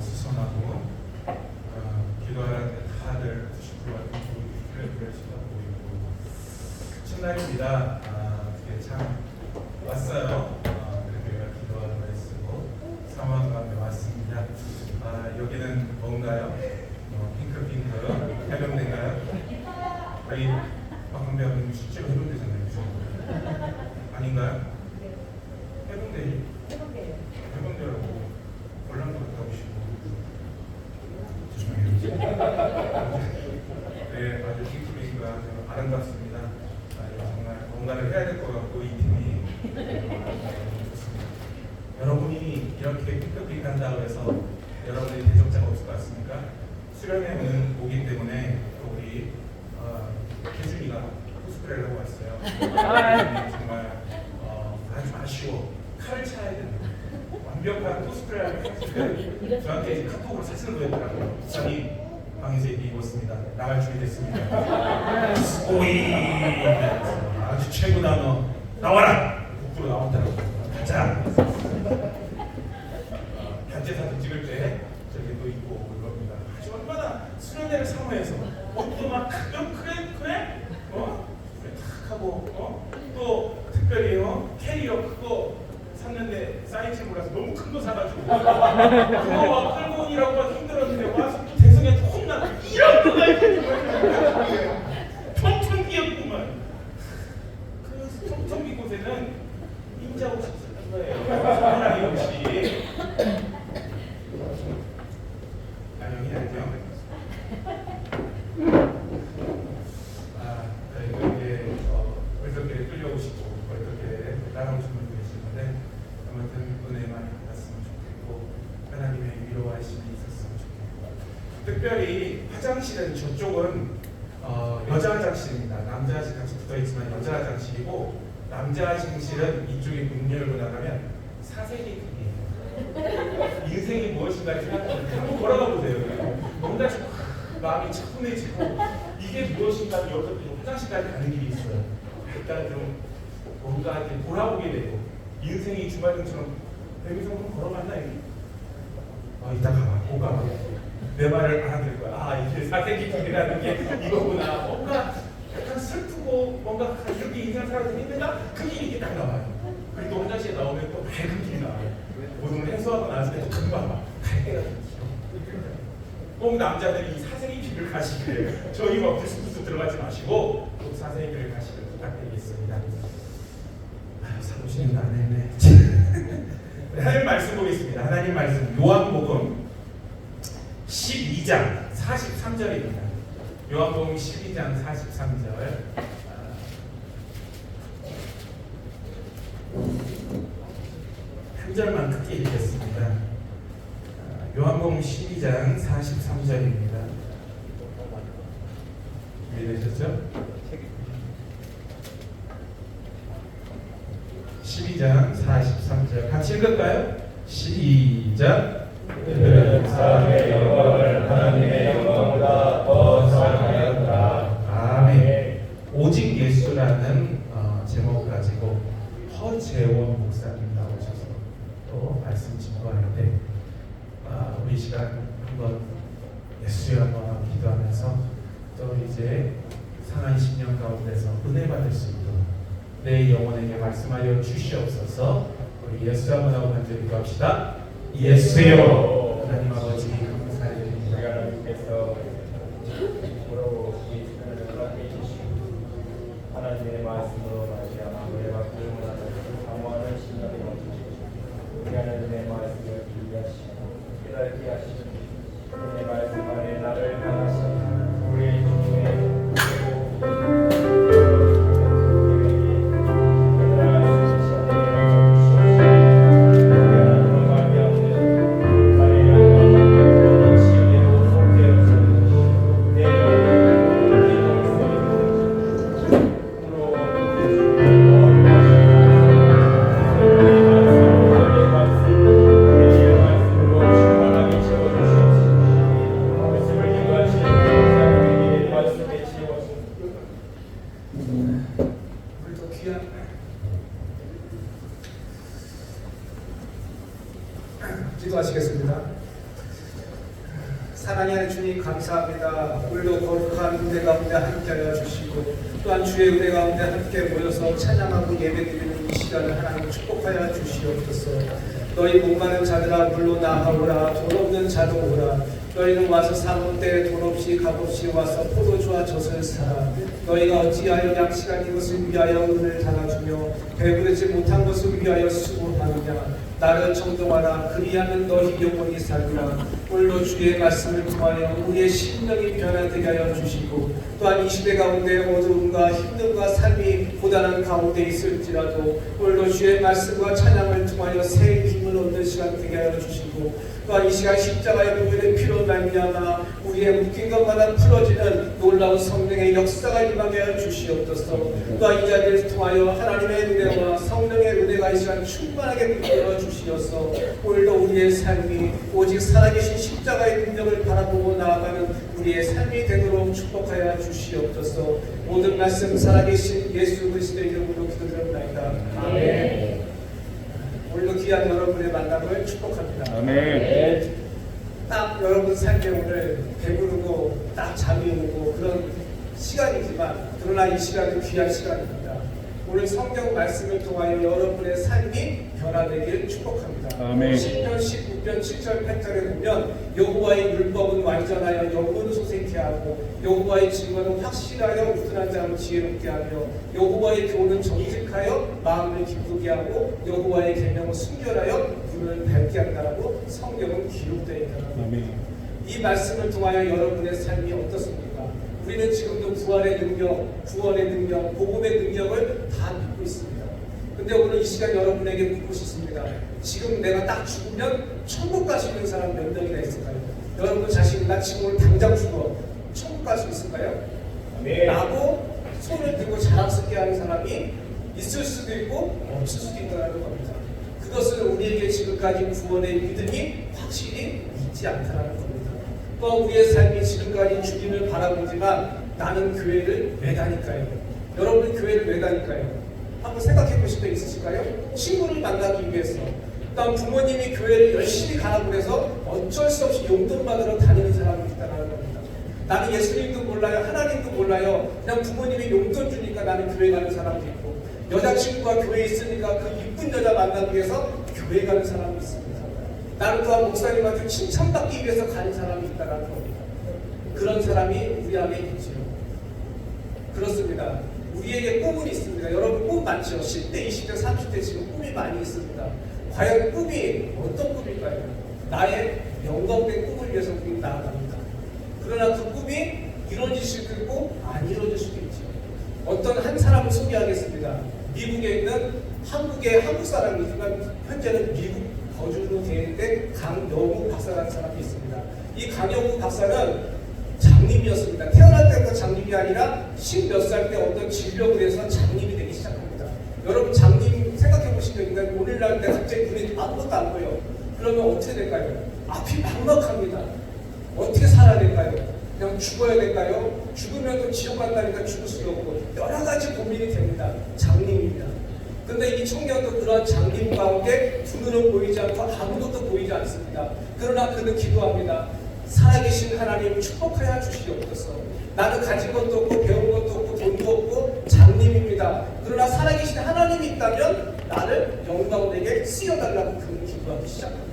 수선하고 기도하는데 다들 90%가 그래 쳐다보고 있고 첫날입니다. 이렇게 참 왔어요. 그래서 기도하는 거 쓰고 상황 가운데 왔습니다. 여기는 뭔가요? 핑크 해병대인가요? 아니 박근배 의원님 실제로 해병대잖아요. 아닌가요? 해병대라고 월남도 갔다 오시고 죄송해요. 네, 아주 핑크빈과 아름답습니다. 정말 뭔가를 해야 될 것 같고 이 팀이 좋습니다. 여러분이 이렇게 핑크빈 간다고 해서 여러분의 대적자가 없을 것 같습니까? 수련회는 오기 때문에 우리 혜준이가 코스프레를 하고 왔어요. 정말 아주 아쉬워. 칼을 차야 된다. 완벽한 코스프레를 하는 저한테 이제 카톡으로 사진을 보냈더라고요. 부산이 방에서 입었습니다. 나갈 준비 됐습니다. 오이 아주 최고다. 너 나와라. 북부로 나왔더라고요. 가자. 단체 사진 찍을 때 저기 또 입고 올 겁니다. 아주 얼마나 수련회를 사모해서 옷도 막 그래 탁 하고 또 특별히 캐리어 크고 샀는데 사이즈 몰라서 너무 큰 거 사가지고 그거 막 끌고 오느라고 막 힘들었는데 와서 또 대성이한테 혼나. 이런 거가 있는지 텅텅 비었구만. 그 텅텅 빈 곳에는 인자 옷이 있었던 거예요. 소문나기 없이. 안녕히 알죠? 이렇게 얼떨결에 끌려오시고 얼떨결에 따라오신 분들 계시는데 아무튼 은혜 많이 받았으면 좋겠고 하나님의 위로와 힘이 있었으면 좋겠고 특별히 화장실은 저쪽은 여자 화장실입니다. 남자 화장실 붙어있지만 여자 화장실이고 남자 화장실은 이쪽에 문 열고 나가면 사색이 크기예요. 인생이 무엇인가 생각하면 한번 걸어가 보세요. 뭔가 좀 마음이 차분해지고 이게 무엇인가 여기서 화장실까지 가는 길이 있어요. 일단 좀 뭔가 이렇게 돌아보게 되고 인생이 주말등처럼 여기서 한번 걸어갔나 여기? 이따 가봐. 꼭 가봐. 내 말을 알아들을 거야. 이게 사색이 길이라는 게 이거구나. 뭔가 약간 슬프고 뭔가 이렇게 인생을 살아도 힘들다? 그 길이 이렇게 딱 나와요. 그리고 또 화장실에 나오면 또 밝은 길이 나와요. 모든 걸 해소하고 나왔을 때 또 금방 갈 때가 좀 길어. 꼭 남자들이 이 사색의 길을 가시길 저희 뭐 부스부스 들어가지 마시고 꼭 사색의 길을 가시길 부탁드리겠습니다. 사무실은 안 했네. 하나님 말씀 보겠습니다. 하나님 말씀 요한복음 12장 43절입니다. 요한복음 12장 43절 한 절만 크게 읽겠습니다. 요한복음 12장 43절입니다. 이해되셨죠? 12장 43절 같이 읽을까요? 시작. 그들은 사람의 영광을 하나님의 영광보다 더 사랑하였다. 아멘. 오직 예수라는 제목 가지고 허재원 목사님 나오셔서 또 말씀 증거하는데 우리 시간 한번 예수의 한번 기도하면서 또 이제 상한 10년 가운데서 은혜 받을 수 있도록 내 영혼에게 말씀하여 주시옵소서. 우리 예수 한번 하고 간절히 기도합시다. 예수여 하나님 아버지 감사드립니다. 하나님께서 우리로 이 시간을 허락해 주시고 하나님의 말씀으로 말미암아 우리가 구원하는 사모하는 신앙이 주시고 우리 하나님의 말씀을 이해하시고 깨닫게 하시고 하나님의 말씀 안에 나를 강하시고 우리의 주님의 사랑하는 주님 감사합니다. 오늘도 거룩한 은혜 가운데 함께하여 주시고 또한 주의 은혜 가운데 함께 모여서 찬양하고 예배드리는 이 시간을 하나님 축복하여 주시옵소서. 너희 목마른 자들아 물로 나아오라. 돈 없는 자도 오라. 너희는 와서 사는 때 돈 없이 값없이 와서 포도주와 젖을 사라. 너희가 어찌하여 양식한 이것을 위하여 은을 달아주며 배부르지 못한 것을 위하여 수고하느냐. 나를 청동하라. 그리하면 너희 영혼이 살리라. 오늘도 주의 말씀을 통하여 우리의 심령이 변화되게 하여 주시고 또한 이 시대 가운데 어두움과 힘듦과 삶이 고단한 가운데 있을지라도 오늘도 주의 말씀과 찬양을 통하여 새 힘을 얻는 시간 되게 하여 주시고 또한 이 시간 십자가의 보혈의 피로 말미암아 우리의 묶인 것마다 풀어지는 놀라운 성령의 역사가 임하게 하여 주시옵소서. 또한 이 자리를 통하여 하나님의 은혜와 성령의 은혜가 이 시간 충만하게 베풀어 주시어서 오늘도 우리의 삶이 오직 살아계신 십자가의 능력을 바라보고 나아가는 우리의 삶이 되도록 축복하여 주시옵소서. 모든 말씀 살아계신 예수 그리스도의 이름으로 기도드립니다. 아멘. 오늘도 귀한 여러분의 만남을 축복합니다. 아멘. 딱 여러분 삶에 오늘 배부르고 딱 잠이 오고 그런 시간이지만 그러나 이 시간은 귀한 시간입니다. 오늘 성경 말씀을 통하여 여러분의 삶이 변화되길 축복합니다. 아멘. 10편 19편 7절 8절에 보면 여호와의 율법은 완전하여 영혼을 소생케 하고 여호와의 증거는 확실하여 우둔한 자를 지혜롭게 하며 여호와의 교훈은 정직하여 마음을 기쁘게 하고 여호와의 계명은 순결하여 눈을 밝게 한다라고 성경은 기록되어 있다. 이 말씀을 통하여 여러분의 삶이 어떻습니까? 우리는 지금도 부활의 능력, 구원의 능력, 복음의 능력을 다 믿고 있습니다. 근데 오늘 이 시간 여러분에게 묻고 싶습니다. 지금 내가 딱 죽으면 천국 갈 수 있는 사람 몇 명이나 있을까요? 여러분 자신이 나 지금 오늘 당장 죽어 천국 갈 수 있을까요? 아멘. 라고 손을 들고 자랑스럽게 하는 사람이 있을 수도 있고 없을 수도 있다는 겁니다. 그것은 우리에게 지금까지 구원의 믿음이 확실히 있지 않다는 겁니다. 또 우리의 삶이 지금까지 주님을 바라보지만 나는 교회를 왜 다닐까요? 여러분 교회를 왜 다닐까요? 한번 생각해 보실 때 있으실까요? 친구를 만나기 위해서 또 부모님이 교회를 열심히 가라고 해서 어쩔 수 없이 용돈 받으러 다니는 사람이 있다는 겁니다. 나는 예수님도 몰라요, 하나님도 몰라요. 그냥 부모님이 용돈 주니까 나는 교회 가는 사람도 있고 여자친구가 교회에 있으니까 그 이쁜 여자 만나기 위해서 교회 가는 사람이 있습니다. 나는 또한 목사님한테 칭찬받기 위해서 가는 사람이 있다는 겁니다. 그런 사람이 우리 안에 있지요. 그렇습니다. 우리에게 꿈은 있습니다. 여러분 꿈 많죠? 10대, 20대, 30대 지금 꿈이 많이 있습니다. 과연 꿈이 어떤 꿈일까요? 나의 영광된 꿈을 위해서 우리는 나아갑니다. 그러나 그 꿈이 이루어질 수도 있고 안 이루어질 수도 있죠. 어떤 한 사람을 소개하겠습니다. 미국에 있는 한국 사람이지만 현재는 미국 거주로 되어 있는데 강영우 박사라는 사람이 있습니다. 이 강영우 박사는 장님이었습니다. 태어날 때부터 장님이 아니라 10몇 살 때 어떤 질병을 해서 장님이 되기 시작합니다. 여러분 장님 생각해 보시면 오늘날 때 갑자기 눈에 아무것도 안 보여. 그러면 어떻게 될까요? 앞이 막막합니다. 어떻게 살아야 될까요? 그냥 죽어야 될까요? 죽으면 또 지옥 간다니까 죽을 수도 없고 여러 가지 고민이 됩니다. 장님입니다. 근데 이 청년도 그런 장님 가운데 두 눈은 보이지 않고 아무것도 보이지 않습니다. 그러나 그는 기도합니다. 살아계신 하나님 축복하여 주시옵소서. 나는 가진 것도 없고 배운 것도 없고 돈도 없고 장님입니다. 그러나 살아계신 하나님이 있다면 나를 영광되게 쓰여달라고 그는 기도하기 시작합니다.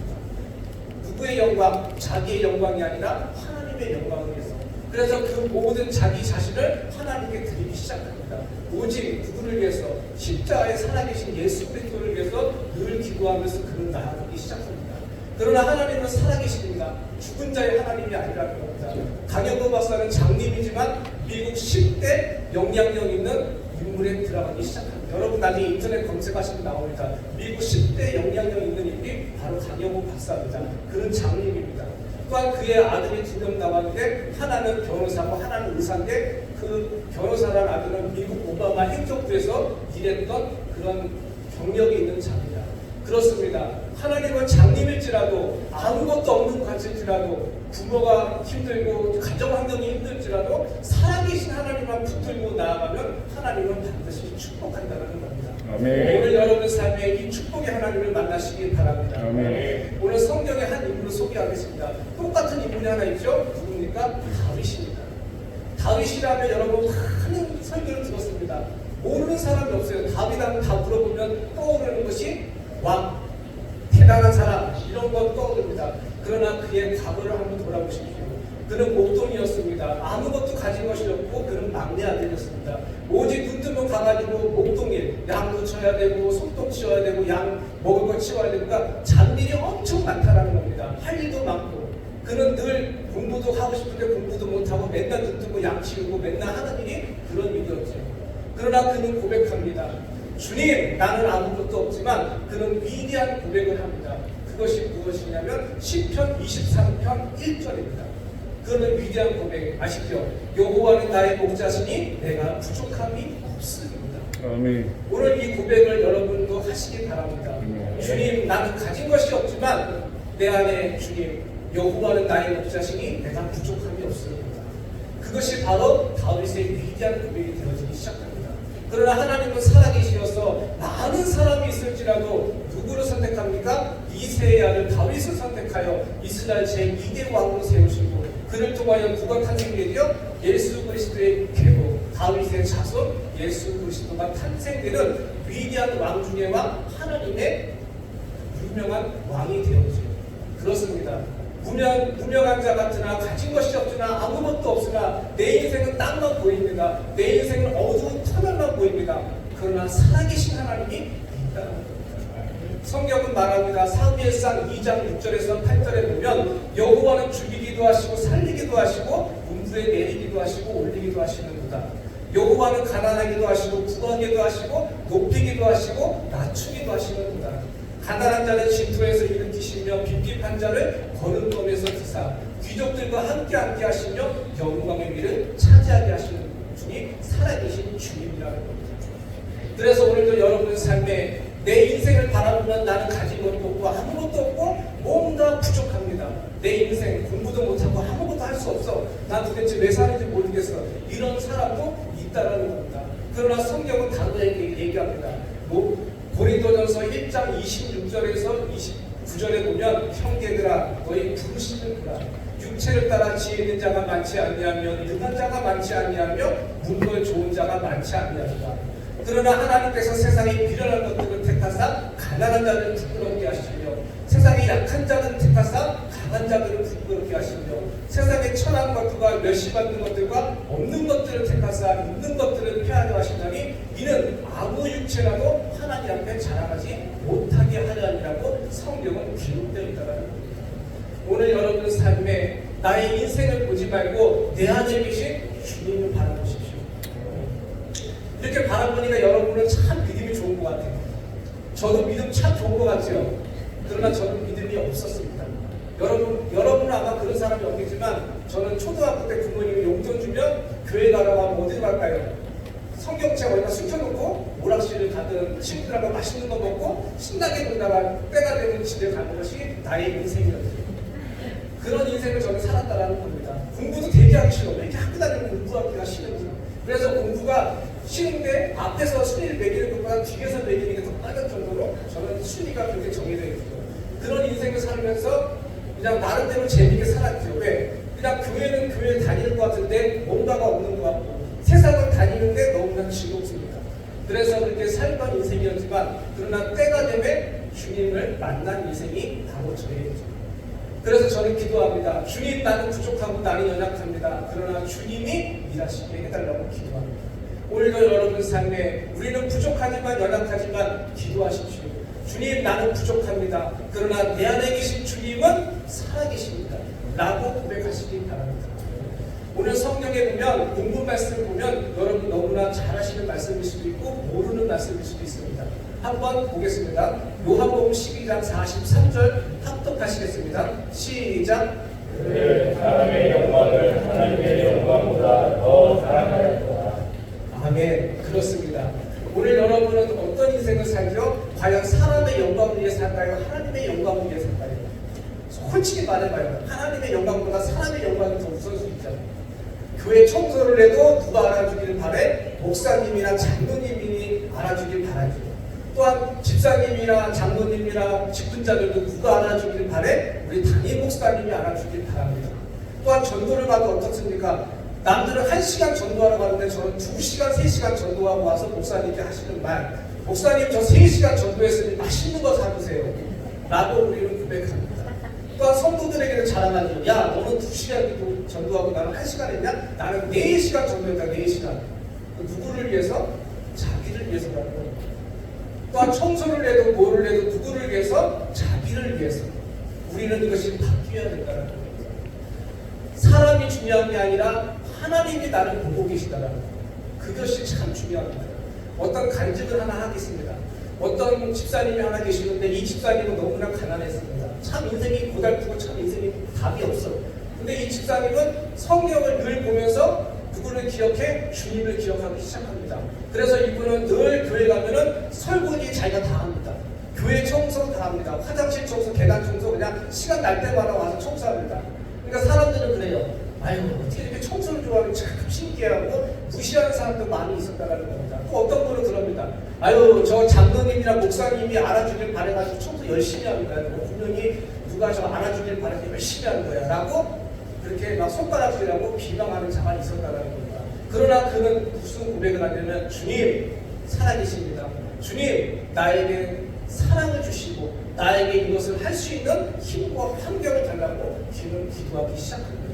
누구의 영광? 자기의 영광이 아니라 하나님의 영광을 위해서. 그래서 그 모든 자기 자신을 하나님께 드리기 시작합니다. 오직 누구를 위해서? 십자가에 살아계신 예수 그리스도를 위해서 늘 기도하면서 그를 나아가기 시작합니다. 그러나 하나님은 살아계십니다. 죽은 자의 하나님이 아니라는 겁니다. 강영구 박사는 장님이지만 미국 10대 영향력 있는 인물에 들어가기 시작합니다. 여러분 나중에 인터넷 검색하시면 나옵니다. 미국 10대 영향력 있는 인물이 바로 강영구 박사입니다. 그는 장님입니다. 또한 그의 아들이 2명 나왔는데 하나는 변호사고 하나는 의사인데 그 변호사라는 아들은 미국 오바마 행정부에서 일했던 그런 경력이 있는 자입니다. 그렇습니다. 하나님은 장님일지라도 아무것도 없는 관계일지라도 부모가 힘들고 가정 환경이 힘들지라도 살아계신 하나님만 붙들고 나아가면 하나님은 반드시 축복한다는 겁니다. 아멘. 오늘 여러분 삶에 이 축복의 하나님을 만나시길 바랍니다. 아멘. 오늘 성경의 한 인물을 소개하겠습니다. 똑같은 인물이 하나 있죠? 누굽니까? 다윗입니다. 다윗이라면 여러분 많은 설교를 들었습니다. 모르는 사람이 없어요. 다윗하면 다 물어보면 떠오르는 것이 왕, 대단한 사람 이런 것 떠오릅니다. 그러나 그의 과거를 한번 돌아보십시오. 그는 목동이었습니다. 아무것도 가진 것이 없고 그는 막내 아들이었습니다. 오직 눈 뜨면 가가지고 목동일, 양도 쳐야 되고 소똥 치워야 되고 양 먹을 거 치워야 되고 그러니까 잡일이 엄청 많다라는 겁니다. 할 일도 많고 그는 늘 공부도 하고 싶은데 공부도 못하고 맨날 눈 뜨고 양 치우고 맨날 하는 일이 그런 일이었죠. 그러나 그는 고백합니다. 주님, 나는 아무것도 없지만 그는 위대한 고백을 합니다. 그것이 무엇이냐면 시편 23편 1절입니다. 그는 위대한 고백 아시죠? 여호와는 나의 목자시니 내가 부족함이 없습니다. 아멘. 오늘 이 고백을 여러분도 하시기 바랍니다. 주님, 나는 가진 것이 없지만 내 안에 주님 여호와는 나의 목자시니 내가 부족함이 없습니다. 그것이 바로 다윗의 위대한 고백이 되어지기 시작합니다. 그러나 하나님은 살아계시어서 많은 사람이 있을지라도 누구를 선택합니까? 이새의 아들 다윗을 선택하여 이스라엘 제2대 왕으로 세우시고 그를 통하여 누가 탄생되죠? 예수 그리스도의 계보, 다윗의 자손 예수 그리스도가 탄생되는 위대한 왕 중의 왕, 하나님의 유명한 왕이 되었죠. 그렇습니다. 무명한 자 같으나 가진 것이 없으나 아무것도 없으나 내 인생은 땅만 보입니다. 내 인생은 어두운 터널만 보입니다. 그러나 살아계신 하나님이 있다는 겁니다. 성경은 말합니다. 사무엘상 2장 6절에서 8절에 보면 여호와는 죽이기도 하시고 살리기도 하시고 문부에 내리기도 하시고 올리기도 하시는구나. 여호와는 가난하기도 하시고 부하기도 하시고 높이기도 하시고 낮추기도 하시는구나. 가난한 자는 진토에서 일으키시며 빈핍한 자를 거름검에서 드사 귀족들과 함께 하시며 영광의 위를 차지하게 하시는 분이 살아계신 주님이라는 겁니다. 그래서 오늘도 여러분의 삶에 내 인생을 바라보면 나는 가진 것도 없고 아무것도 없고 뭔가 부족합니다. 내 인생 공부도 못하고 아무것도 할 수 없어. 난 도대체 왜 사는지 모르겠어. 이런 사람도 있다라는 겁니다. 그러나 성경은 다르게 얘기합니다. 고린도전서 1장 26절에서 29절에 보면 형제들아 너희 부르심을 보라. 육체를 따라 지혜 있는 자가 많지 아니하며 능한 자가 많지 아니하며 문벌 좋은 자가 많지 아니하리라. 그러나 하나님께서 세상에 미련한 것들을 택하사 가난한 자들을 부끄럽게 하시며 세상에 약한 자들을 택하사 강한 자들을 부끄럽게 하시며 세상에 천한 것들과 멸시받는 것들과 없는 것들을 택하사 있는 것들을 폐하려 하시나니 이는 아무 육체라도 하나님 앞에 자랑하지 못하게 하려 함이라고 성경은 기록되어 있다는 겁니다. 오늘 여러분 삶에 나의 인생을 보지 말고 내 안에 계신 주님을 바라보십시오. 이렇게 바라보니까 여러분은 참 믿음이 좋은 것 같아요. 저도 믿음 참 좋은 것 같죠. 그러나 저는 믿음이 없었습니다. 여러분은 아마 그런 사람이 없겠지만 저는 초등학교 때 부모님이 용돈 주면 교회 가라고 하면 어디로 갈까요? 성경책 어디다 숨겨놓고 오락실을 가든 친구들하고 맛있는 거 먹고 신나게 놀다가 때가 되면 집에 가는 것이 나의 인생이었어요. 그런 인생을 저는 살았다라는 겁니다. 공부도 되게 하기 싫어. 왜 이렇게 학교 다니면 공부하기가 싫은지. 그래서 공부가 싫은데 앞에서 순위를 매기는 것보다 뒤에서 매기는 게 더 빠른 정도로 저는 순위가 그렇게 정해져 있어요. 그런 인생을 살면서 그냥 나름대로 재미있게 살았죠. 왜? 그냥 교회는 교회 다니는 것 같은데 뭔가가 없는 것 같고 세상을 다니는데 너무나 즐겁습니다. 그래서 그렇게 살던 인생이었지만 그러나 때가 되면 주님을 만난 인생이 바로 저예요. 그래서 저는 기도합니다. 주님 나는 부족하고 나는 연약합니다. 그러나 주님이 일하시게 해달라고 기도합니다. 오늘도 여러분 삶에 우리는 부족하지만 연약하지만 기도하십시오. 주님 나는 부족합니다. 그러나 내 안에 계신 주님은 살아계십니다. 라고 고백하시기 바랍니다. 오늘 성경에 보면 본문 말씀을 보면 여러분 너무나 잘 아시는 말씀일 수도 있고 모르는 말씀일 수도 있습니다. 한번 보겠습니다. 요한복음 12장 43절 합독하시겠습니다. 시작. 사람의 영광을 하나님의 영광보다 더 사랑하였다. 아멘. 그렇습니다. 오늘 여러분은 어떤 인생을 살죠? 과연 사람의 영광을 위해 살까요? 하나님의 영광을 위해 살까요? 솔직히 말해봐요. 하나님의 영광보다 사람의 영광이 더 우선일 수 있잖아요. 교회 청소를 해도 누가 알아주기를 바래? 목사님이나 장로님이 알아주길 바라죠. 또한 집사님이나 장로님이나 직분자들도 누가 안아주길 바래? 우리 담임 목사님이 안아주길 바랍니다. 또한 전도를 가도 어떻습니까? 남들은 1시간 전도하러 가는데 저는 2시간, 3시간 전도하고 와서 목사님께 하시는 말, 목사님 저 3시간 전도했으니 맛있는 거 사주세요 라고 우리는 고백합니다. 또한 성도들에게는 자랑하죠. 야, 너는 2시간 전도하고 나는 1시간 했냐? 나는 4시간 전도했다. 4시간. 누구를 위해서? 자기를 위해서라는 겁니다. 또한 청소를 해도 뭐를 해도 누구를 위해서? 자기를 위해서. 우리는 이것이 바뀌어야 된다는 겁니다. 사람이 중요한 게 아니라 하나님이 나를 보고 계시다라는 것. 그것이 참 중요합니다. 어떤 간증을 하나 하겠습니다. 어떤 집사님이 하나 계시는데 이 집사님은 너무나 가난했습니다. 참 인생이 고달프고 참 인생이 답이 없어. 근데 이 집사님은 성경을 늘 보면서 누구를 기억해? 주님을 기억하기 시작합니다. 그래서 이분은 늘 교회 가면은 설거지 자기가 다 합니다. 교회 청소 다 합니다. 화장실 청소, 계단 청소 그냥 시간 날 때마다 와서 청소합니다. 그러니까 사람들은 그래요. 아유, 어떻게 이렇게 청소를 좋아하는 참 신기하고 무시하는 사람도 많이 있었다는 겁니다. 또 어떤 분은 그럽니다. 아유, 저 장로님이나 목사님이 알아주길 바래가지고 청소 열심히 합니다. 분명히 누가 저 알아주길 바래서 열심히 하는 거야 라고 그렇게 막 손가락질하고 비방하는 자가 있었다는 겁니다. 그러나 그는 무슨 고백을 하냐면 주님 살아계십니다. 주님 나에게 사랑을 주시고 나에게 이것을 할 수 있는 힘과 환경을 달라고 그는 기도하기 시작합니다.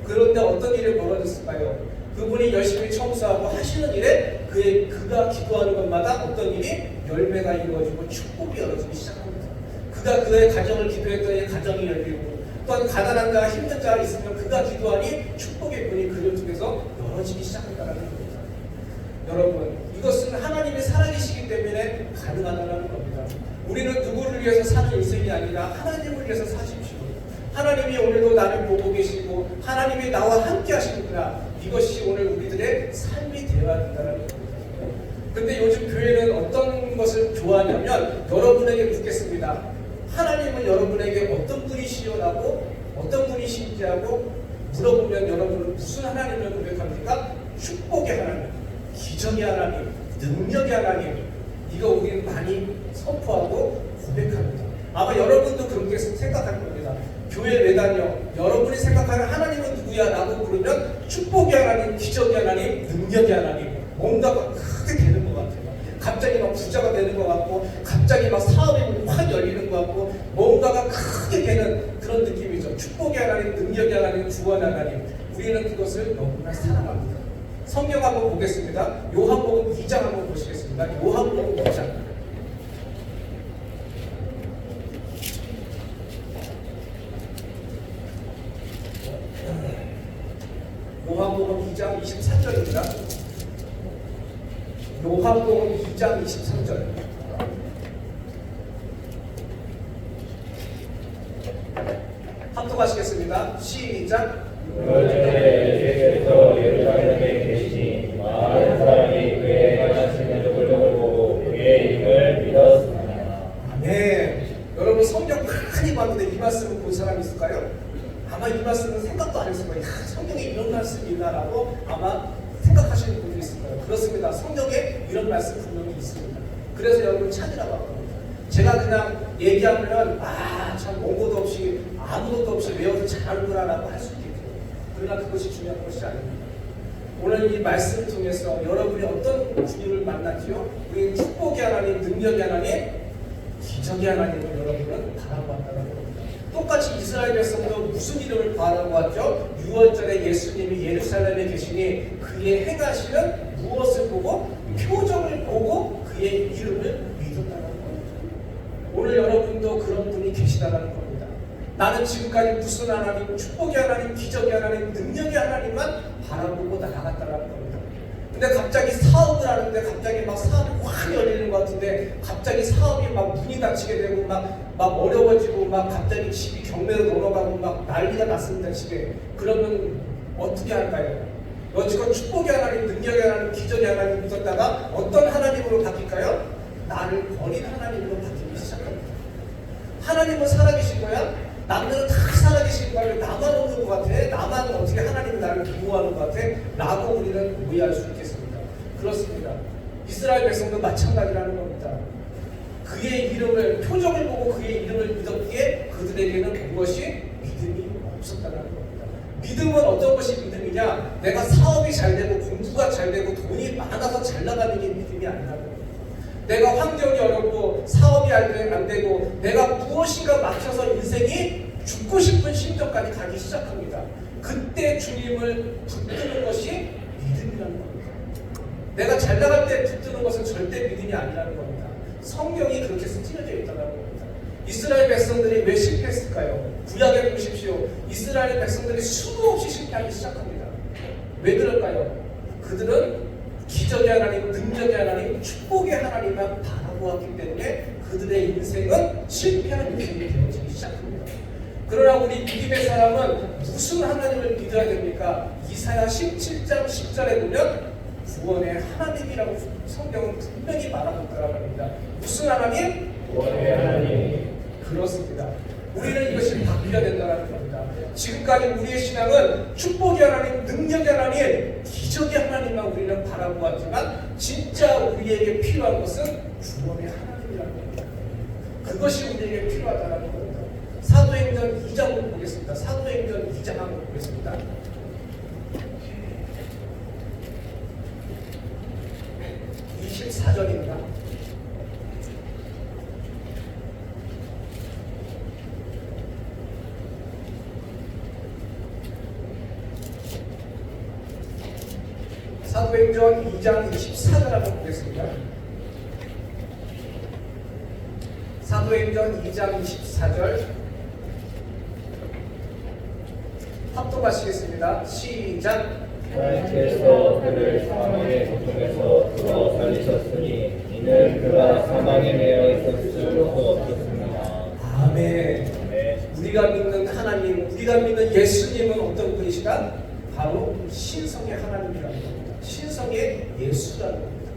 그런데 어떤 일이 벌어졌을까요? 그분이 열심히 청소하고 하시는 일에 그가 기도하는 것마다 어떤 일이 열매가 이루어지고 축복이 열어지기 시작합니다. 그가 그의 가정을 기도했더니 가정이 열리고 또한 가난한 자와 힘든 자가 있으면 그가 기도하니 축복의 문이 그를 통해서 열어지기 시작한다는 겁니다. 여러분, 이것은 하나님이 살아계시기 때문에 가능하다는 겁니다. 우리는 누구를 위해서 사는 인생이 아니라 하나님을 위해서 사십시오. 하나님이 오늘도 나를 보고 계시고 하나님이 나와 함께 하시는구나. 이것이 오늘 우리들의 삶이 되어야 된다는 겁니다. 근데 요즘 교회는 어떤 것을 좋아하냐면 여러분에게 묻겠습니다. 하나님은 여러분에게 어떤 분이시오라고 어떤 분이신지 하고 물어보면 여러분은 무슨 하나님을 고백합니까? 축복의 하나님, 기적의 하나님, 능력의 하나님. 이거 우리는 많이 선포하고 고백합니다. 아마 여러분도 그렇게 생각할 겁니다. 교회 왜 다녀? 여러분이 생각하는 하나님은 누구야? 라고 부르면 축복의 하나님, 기적의 하나님, 능력의 하나님. 뭔가가 크게 되는 것 같아요. 갑자기 막 부자가 되는 것 같고 갑자기 막 사업이 확 열리는 것 같고 뭔가가 크게 되는 그런 느낌이죠. 축복의 하나님, 능력의 하나님, 구원의 하나님. 우리는 그것을 너무나 사랑합니다. 성경 한번 보겠습니다. 요한복음 2장 한번 보시겠습니다. 요한복음 2장. 요한복음 2장 23절입니다. 요한복음 2장 23절. 합독하시겠습니다. 시작. 예수께서 예루살렘에 계시니 많은 사람이 그의 행하시는 능력을 보고 그의 이름을 믿었습니다. 아멘. 여러분 성경 많이 봤는데 이 말씀을 본 사람이 있을까요? 아마 이 말씀은 생각도 안 했을 거예요. 성경에 이런 말씀이 있나라고 아마 생각하시는 분들이 있을 거예요. 그렇습니다. 성경에 이런 말씀 분명히 있습니다. 그래서 여러분 찾으라고 할 겁니다. 제가 그냥 얘기하면 참 원고도 없이 아무것도 없이 외워서 잘하는구나라고 할 수 있겠죠. 그러나 그것이 중요한 것이 아닙니다. 오늘 이 말씀을 통해서 여러분이 어떤 주님을 만났지요? 우리 축복의 하나님, 능력의 하나님, 기적의 하나님을 여러분은 바라보았다는 겁니다. 똑같이 이스라엘 백성도 무슨 이름을 바라고 왔죠? 6월절에 예수님이 예루살렘에 계시니 그의 행하시는 무엇을 보고 표정을 보고 그의 이름을 믿었다는 겁니다. 오늘 여러분도 그런 분이 계시다는 겁니다. 나는 지금까지 무슨 하나님, 축복의 하나님, 기적의 하나님, 능력의 하나님만 바라보고 나아갔다는 겁니다. 근데 갑자기 사업을 하는데 갑자기 막 사업이 확 열리는 것 같은데 갑자기 사업이 막 문이 닫히게 되고 막 어려워지고 막 갑자기 집이 경매로 넘어가고 막 난리가 났습니다. 집에. 그러면 어떻게 할까요? 여지껏 축복의 하나님, 능력의 하나님, 기적의 하나님 믿었다가 어떤 하나님으로 바뀔까요? 나를 버린 하나님으로 바뀌기 시작합니다. 하나님은 살아계신 거야? 남들은 다 살아계신 거야. 나만 없는 것 같아. 나만 어떻게 하나님이 나를 보호하는 것 같아. 라고 우리는 오해할 수 있겠습니다. 그렇습니다. 이스라엘 백성도 마찬가지라는 겁니다. 그의 이름을 표적을 보고 그의 이름을 믿었기에 그들에게는 무엇이 믿음이 없었다는 겁니다. 믿음은 어떤 것이 믿음이냐? 내가 사업이 잘 되고 공부가 잘 되고 돈이 많아서 잘 나가는 게 믿음이 아니라는 겁니다. 내가 환경이 어렵고 사업이 안 되고 내가 무엇인가 막혀서 인생이 죽고 싶은 심정까지 가기 시작합니다. 그때 주님을 붙드는 것이 믿음이라는 겁니다. 내가 잘 나갈 때 붙드는 것은 절대 믿음이 아니라는 겁니다. 성경이 그렇게 쓰여져 있다는 겁니다. 이스라엘 백성들이 왜 실패했을까요? 구약에 보십시오. 이스라엘 백성들이 수도 없이 실패하기 시작합니다. 왜 그럴까요? 그들은 기적의 하나님, 능력의 하나님, 축복의 하나님만 바라보았기 때문에 그들의 인생은 실패한 인생이 되어지기 시작합니다. 그러나 우리 믿음의 사람은 무슨 하나님을 믿어야 됩니까? 이사야 17장 10절에 보면 구원의 하나님이라고 성경은 분명히 말하고 있다고 합니다. 무슨 하나님? 구원의 하나님. 그렇습니다. 우리는 이것이 바뀌어야 된다는 겁니다. 지금까지 우리의 신앙은 축복의 하나님, 능력의 하나님, 기적의 하나님만 우리는 바라보았지만 진짜 우리에게 필요한 것은 구원의 하나님이라는 겁니다. 그것이 우리에게 필요하다는 겁니다. 사도행전 2장을 보겠습니다. 사도행전 2장 한번 보겠습니다. (24절입니다) 사도행전 2장 24절 한번 보겠습니다. 사도행전 2장 24절 합독하시겠습니다. 시작. 하나님께서 그를 사망의 고통에서 풀어 살리셨으니 이는 그가 사망에 매여 있을 수 없었습니다. 아멘. 아멘. 우리가 믿는 하나님, 우리가 믿는 예수님은 어떤 분이시다? 바로 신성의 하나님이라는 겁니다. 신성의 예수라는 겁니다.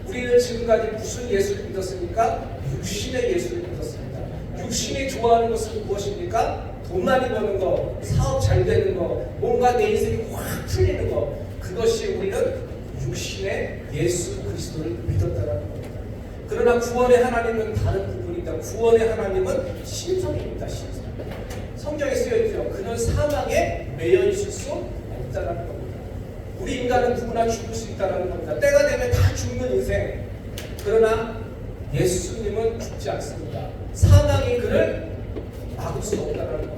우리는 지금까지 무슨 예수를 믿었습니까? 육신의 예수를 믿었습니다. 육신이 좋아하는 것은 무엇입니까? 돈 많이 버는 거, 사업 잘 되는 거, 뭔가 내 인생이 확 풀리는 거, 그것이 우리는 육신의 예수 그리스도를 믿었다는 겁니다. 그러나 구원의 하나님은 다른 부분이다. 구원의 하나님은 신성입니다. 신성. 성경에 쓰여있죠. 그는 사망에 매여 있을 수 없다는 겁니다. 우리 인간은 누구나 죽을 수 있다는 겁니다. 때가 되면 다 죽는 인생. 그러나 예수님은 죽지 않습니다. 사망이 그를 막을 수 없다는 겁니다.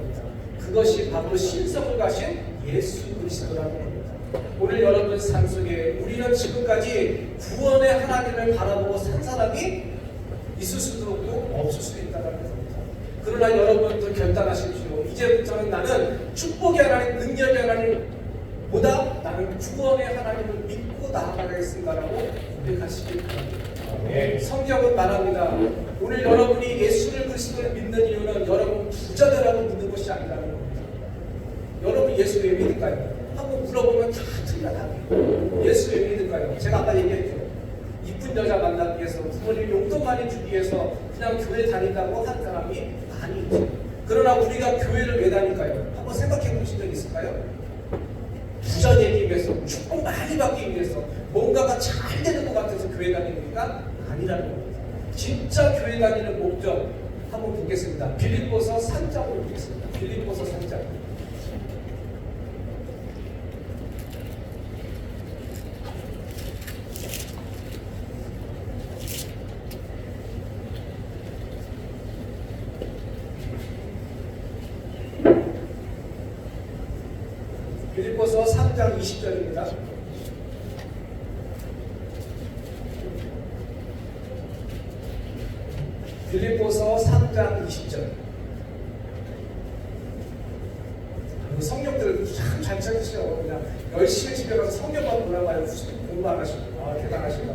그것이 바로 신성을 가신 예수 그리스도라는 겁니다. 오늘 여러분 삶 속에 우리는 지금까지 구원의 하나님을 바라보고 산 사람이 있을 수도 없고 없을 수도 있다는 겁니다. 그러나 여러분도 결단하십시오. 이제부터는 나는 축복의 하나님, 능력의 하나님보다 나는 구원의 하나님을 믿고 나아가겠습니다라고 고백하시기 바랍니다. 성경은 말합니다. 오늘 여러분이 예수를 그리스도를 믿는 이유는 여러분 부자되라고 믿는 것이 아니라는 겁니다. 여러분 예수 왜 믿을까요? 한번 물어보면 다 틀려요. 예수 왜 믿을까요? 제가 아까 얘기했죠. 이쁜 여자 만나기 위해서, 부모님 용돈 많이 주기 위해서 그냥 교회 다닌다고 한 사람이 많이 있죠. 그러나 우리가 교회를 왜 다닐까요? 한번 생각해 보신 적 있을까요? 부자 되기 위해서, 축복 많이 받기 위해서, 뭔가가 잘 되는 것 같아서 교회 다니니까 아니라는 겁니다. 진짜 교회 다니는 목적 한번 보겠습니다. 빌립보서 3장으로 보겠습니다. 빌립보서 3장. 빌립보서 3장 20절입니다. 빌립보서 3장 20절. 성경들 참 잘 찾으시라고 그냥 열심히 집에 가서 성경만 보라고 공부 안 하시고 대단하시다.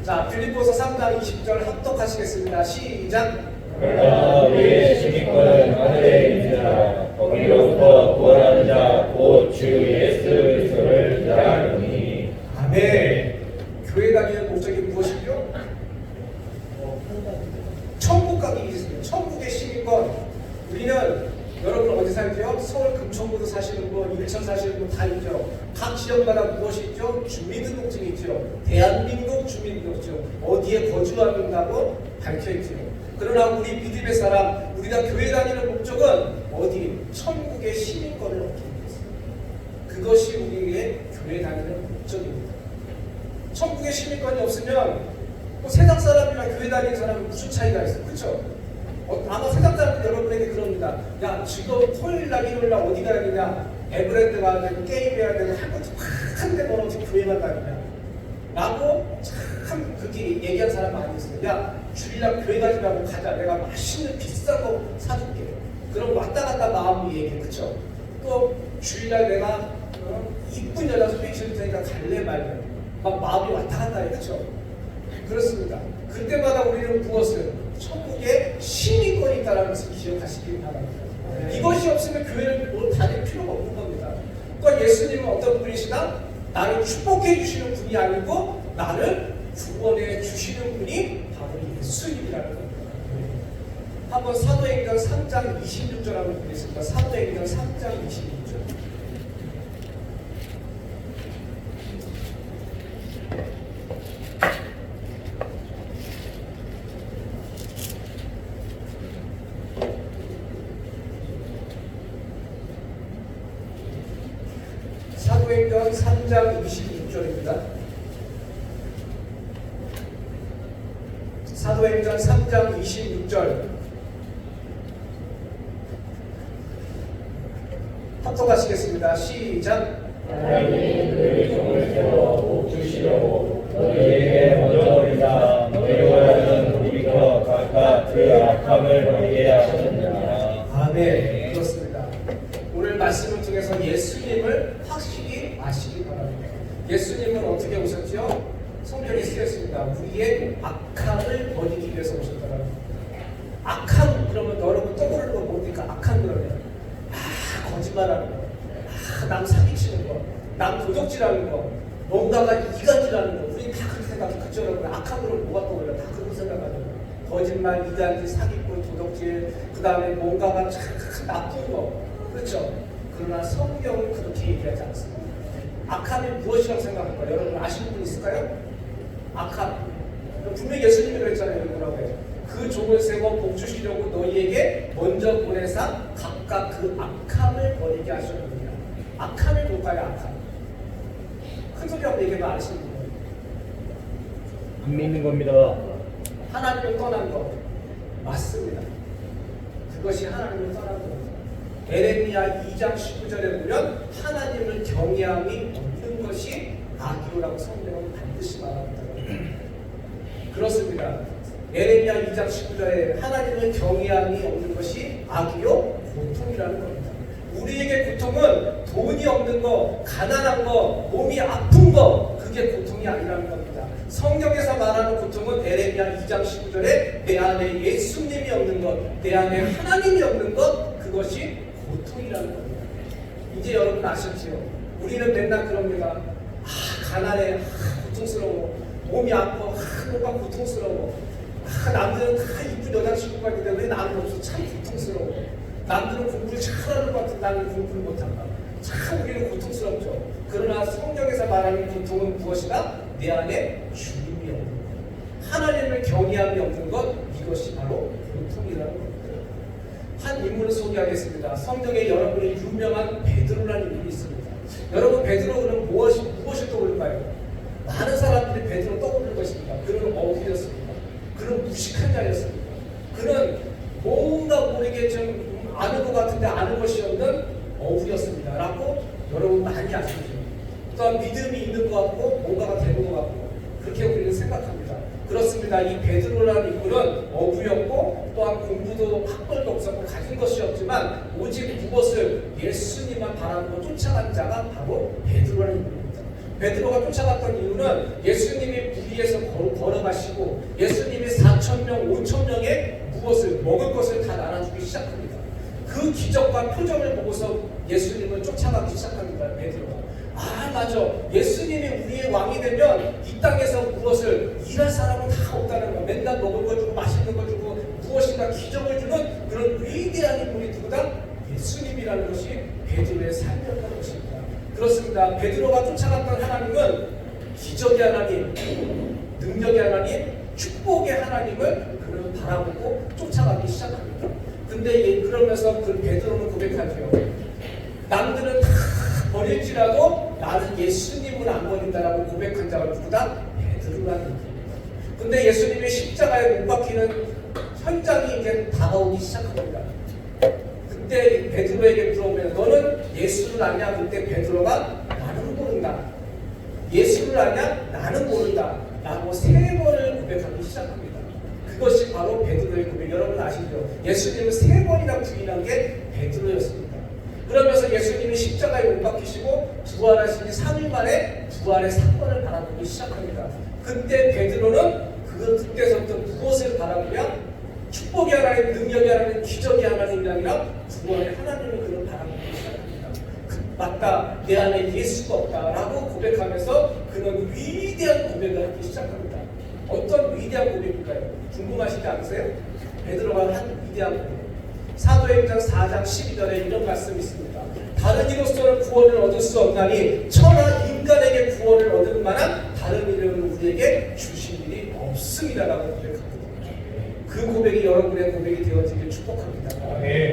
자, 빌립보서 3장 20절 합독하시겠습니다. 시작. 그러나 우리의 시민권은 하늘에 있느니라. 거기로부터 구원하는 자 곧 주 예수 그리스도를 기다리니. 아멘. 교회 다니는 목적이 무엇이죠? 천국 가기 위해서요. 천국의 시민권. 우리는 여러분 어디 살죠? 서울 금천구도 사시는 사시는 분, 인천 사시는 분 다 있죠. 각 지역마다 무엇이 있죠? 주민등록증이 있죠. 대한민국 주민등록증, 어디에 거주한다고 밝혀있죠. 그러나 우리 믿음의 사람, 우리가 교회 다니는 목적은 어디? 천국의 시민권을 얻기 위해서. 그것이 우리의 교회 다니는 목적입니다. 천국의 시민권이 없으면 뭐 세상 사람이랑 교회 다니는 사람은 무슨 차이가 있어요? 그렇죠? 아마 세상 사람들 여러분에게 그럽니다. 야, 지금 토요일날 일요일날 어디 가야 되냐? 에버랜드 가야 되고 게임해야 되고 할 것도 한데 너는 어떻게 교회만 다니냐? 라고 참 그렇게 얘기한 사람 많이 있어요. 야, 주일날 교회 가지 말고 가자. 내가 맛있는 비싼 거 사줄게. 그럼 왔다 갔다 마음이 얘기해. 그쵸? 또 주일날 내가 이쁜 여자 소개시킬 테니까 갈래 말래. 막 마음이 왔다 갔다 해. 그쵸? 그렇습니다. 그때마다 우리는 무엇을? 천국에 시민권이 있다는 것을 기억하시길 바랍니다. 이것이 없으면 교회를 뭐 다닐 필요가 없는 겁니다. 그러니까 예수님은 어떤 분이시다? 나를 축복해 주시는 분이 아니고 나를 구원해 주시는 분이 바로 예수님이라는 겁니다. 한번 사도행전 3장 26절 한번 보겠습니다. 사도행전 3장 26절. 사도행전 3장 26절입니다. 사도행전 3장 26절 합독하시겠습니다. 시작. 하나님이 그의 종을 세워 복 주시려고 너희에게 먼저 오리라. 너희로 하여금 우리가 각각 그 악함을 버리게 하셨느니라. 아멘. 그렇습니다. 오늘 말씀을 통해서 예수님을 확실히 아시기 바랍니다. 예수님은 어떻게 오셨죠? 성경에 쓰였습니다. 우리의 악함을 버리기 위해서 오셨다라는 겁니다. 악함 그러면 여러분 떠오르는 거 뭡니까? 악함 그러면 거짓말하는 거, 남 사기치는 거, 남 도둑질하는 거, 뭔가가 이간질하는 거. 우리 다 그렇게 생각해. 그쵸 여러분? 악함으로 뭐가 떠올려? 다 그렇게 생각하죠. 거짓말, 이간질, 사기꾼, 도둑질, 그 다음에 뭔가가 참 나쁜 거. 그렇죠? 그러나 성경은 그렇게 얘기하지 않습니다. 악함이 무엇이라고 생각할까요? 여러분 아시는 분 있을까요? 악함. 분명히 예수님이 그랬잖아요. 뭐라고 해요? 그 종을 세워 복 주시려고 너희에게 먼저 보내사 각각 그 악함을 버리게 하셨느니라. 악함이 뭘까요? 악함. 큰 소리하고 얘기하면 아시는 거예요. 안 믿는 겁니다. 하나님을 떠난 것. 맞습니다. 그것이 하나님을 떠난 겁니다. 에레미야 2장 19절에 보면 하나님을 경외함이 없는 것이 악이라고 성경은 반드시 말합니다. 그렇습니다. 에레미야 2장 19절에 하나님을 경외함이 없는 것이 악이요 고통이라는 겁니다. 우리에게 고통은 돈이 없는 거, 가난한 거, 몸이 아픈 거, 그게 고통이 아니라는 겁니다. 성경에서 말하는 고통은 에레미야 2장 19절에 내 안에 예수님이 없는 것, 내 안에 하나님이 없는 것, 그것이 고통이라는 겁니다. 이제 여러분 아셨지요? 우리는 맨날 그럽니다. 가난해, 고통스러워, 몸이 아파, 뭔가 고통스러워. 남들은 다 이쁜 여자친구가 있는데 왜 나는 없어? 참 고통스러워. 남들은 공부를 잘하는 것 같은데 나는 공부를 못한다. 참 우리는 고통스럽죠. 그러나 성경에서 말하는 고통은 무엇이다? 내 안에 주님이 없는 것, 하나님을 경외함이 없는 것, 이것이 바로 고통이라는 겁니다. 한 인물을 소개하겠습니다. 성경에 여러분이 유명한 베드로라는 인물이 있습니다. 여러분 베드로는 무엇이 떠오를까요? 많은 사람들이 베드로 떠오르는 것입니다. 그는 어부였습니다. 그는 무식한 자였습니다. 그는 뭔가 모르게 좀 아는 것 같은데 아는 것이 없는 어부였습니다. 라고 여러분 많이 아시죠. 또한 믿음이 있는 것 같고 뭔가가 되는 것 같고 그렇게 우리는 생각합니다. 그렇습니다. 이 베드로라는 인물은 어부였고 또한 공부도 학벌도 없었고 가진 것이 없지만 오직 무엇을 예수님만 바라보고 쫓아간 자가 바로 베드로라는 인물입니다. 베드로가 쫓아갔던 이유는 예수님이 물 위에서 걸어가시고 예수님이 4,000명, 5,000명의 무엇을 먹을 것을 다 나눠주기 시작합니다. 그 기적과 표정을 보고서 예수님을 쫓아가기 시작합니다. 베드로가. 맞아. 예수님이 우리의 왕이 되면 이 땅에서 무엇을 일할 사람은 다 없다는 거. 맨날 먹을 거 주고 맛있는 거 주고 무엇인가 기적을 주는 그런 위대한 인물이 누구다? 예수님이라는 것이 베드로의 삶이었던 것입니다. 그렇습니다. 베드로가 쫓아갔던 하나님은 기적의 하나님, 능력의 하나님, 축복의 하나님을 그를 바라보고 쫓아가기 시작합니다. 근데 그러면서 그 베드로는 고백하죠. 남들은 다 버릴지라도 나는 예수님을 안 버린다라고 고백한 자가 누구다? 베드로라는 얘기입니다. 근데 예수님의 십자가에 못 박히는 현장이 이제 다가오기 시작합니다. 그때 베드로에게 물어보면 너는 예수를 아냐? 그때 베드로가 나는 모른다. 예수를 아냐? 나는 모른다. 라고 3번을 고백하기 시작합니다. 그것이 바로 베드로의 고백. 여러분 아시죠? 예수님은 3번이나 부인한 게 베드로였습니다. 그러면서 예수님이 십자가에 못 박히시고 부활하신 지 3일 만에 부활의 사건을 바라보기 시작합니다. 그때 베드로는 그때서부터 무엇을 바라보냐? 축복의 하나님, 능력의 하나님, 기적의 하나님이 아니라 구원의 하나님을 그를 바라보기 시작합니다. 맞다, 내 안에 예수가 없다라고 고백하면서 그는 위대한 고백을 하기 시작합니다. 어떤 위대한 고백일까요? 궁금하시지 않으세요? 베드로가 한 위대한 고백. 사도행전 4장 12절에 이런 말씀이 있습니다. 다른 이로서는 구원을 얻을 수 없나니 천하 인간에게 구원을 얻을 만한 다른 이름을 우리에게 주신 일이 없습니다라고 고백합니다. 그 고백이 여러분의 고백이 되어지길 축복합니다.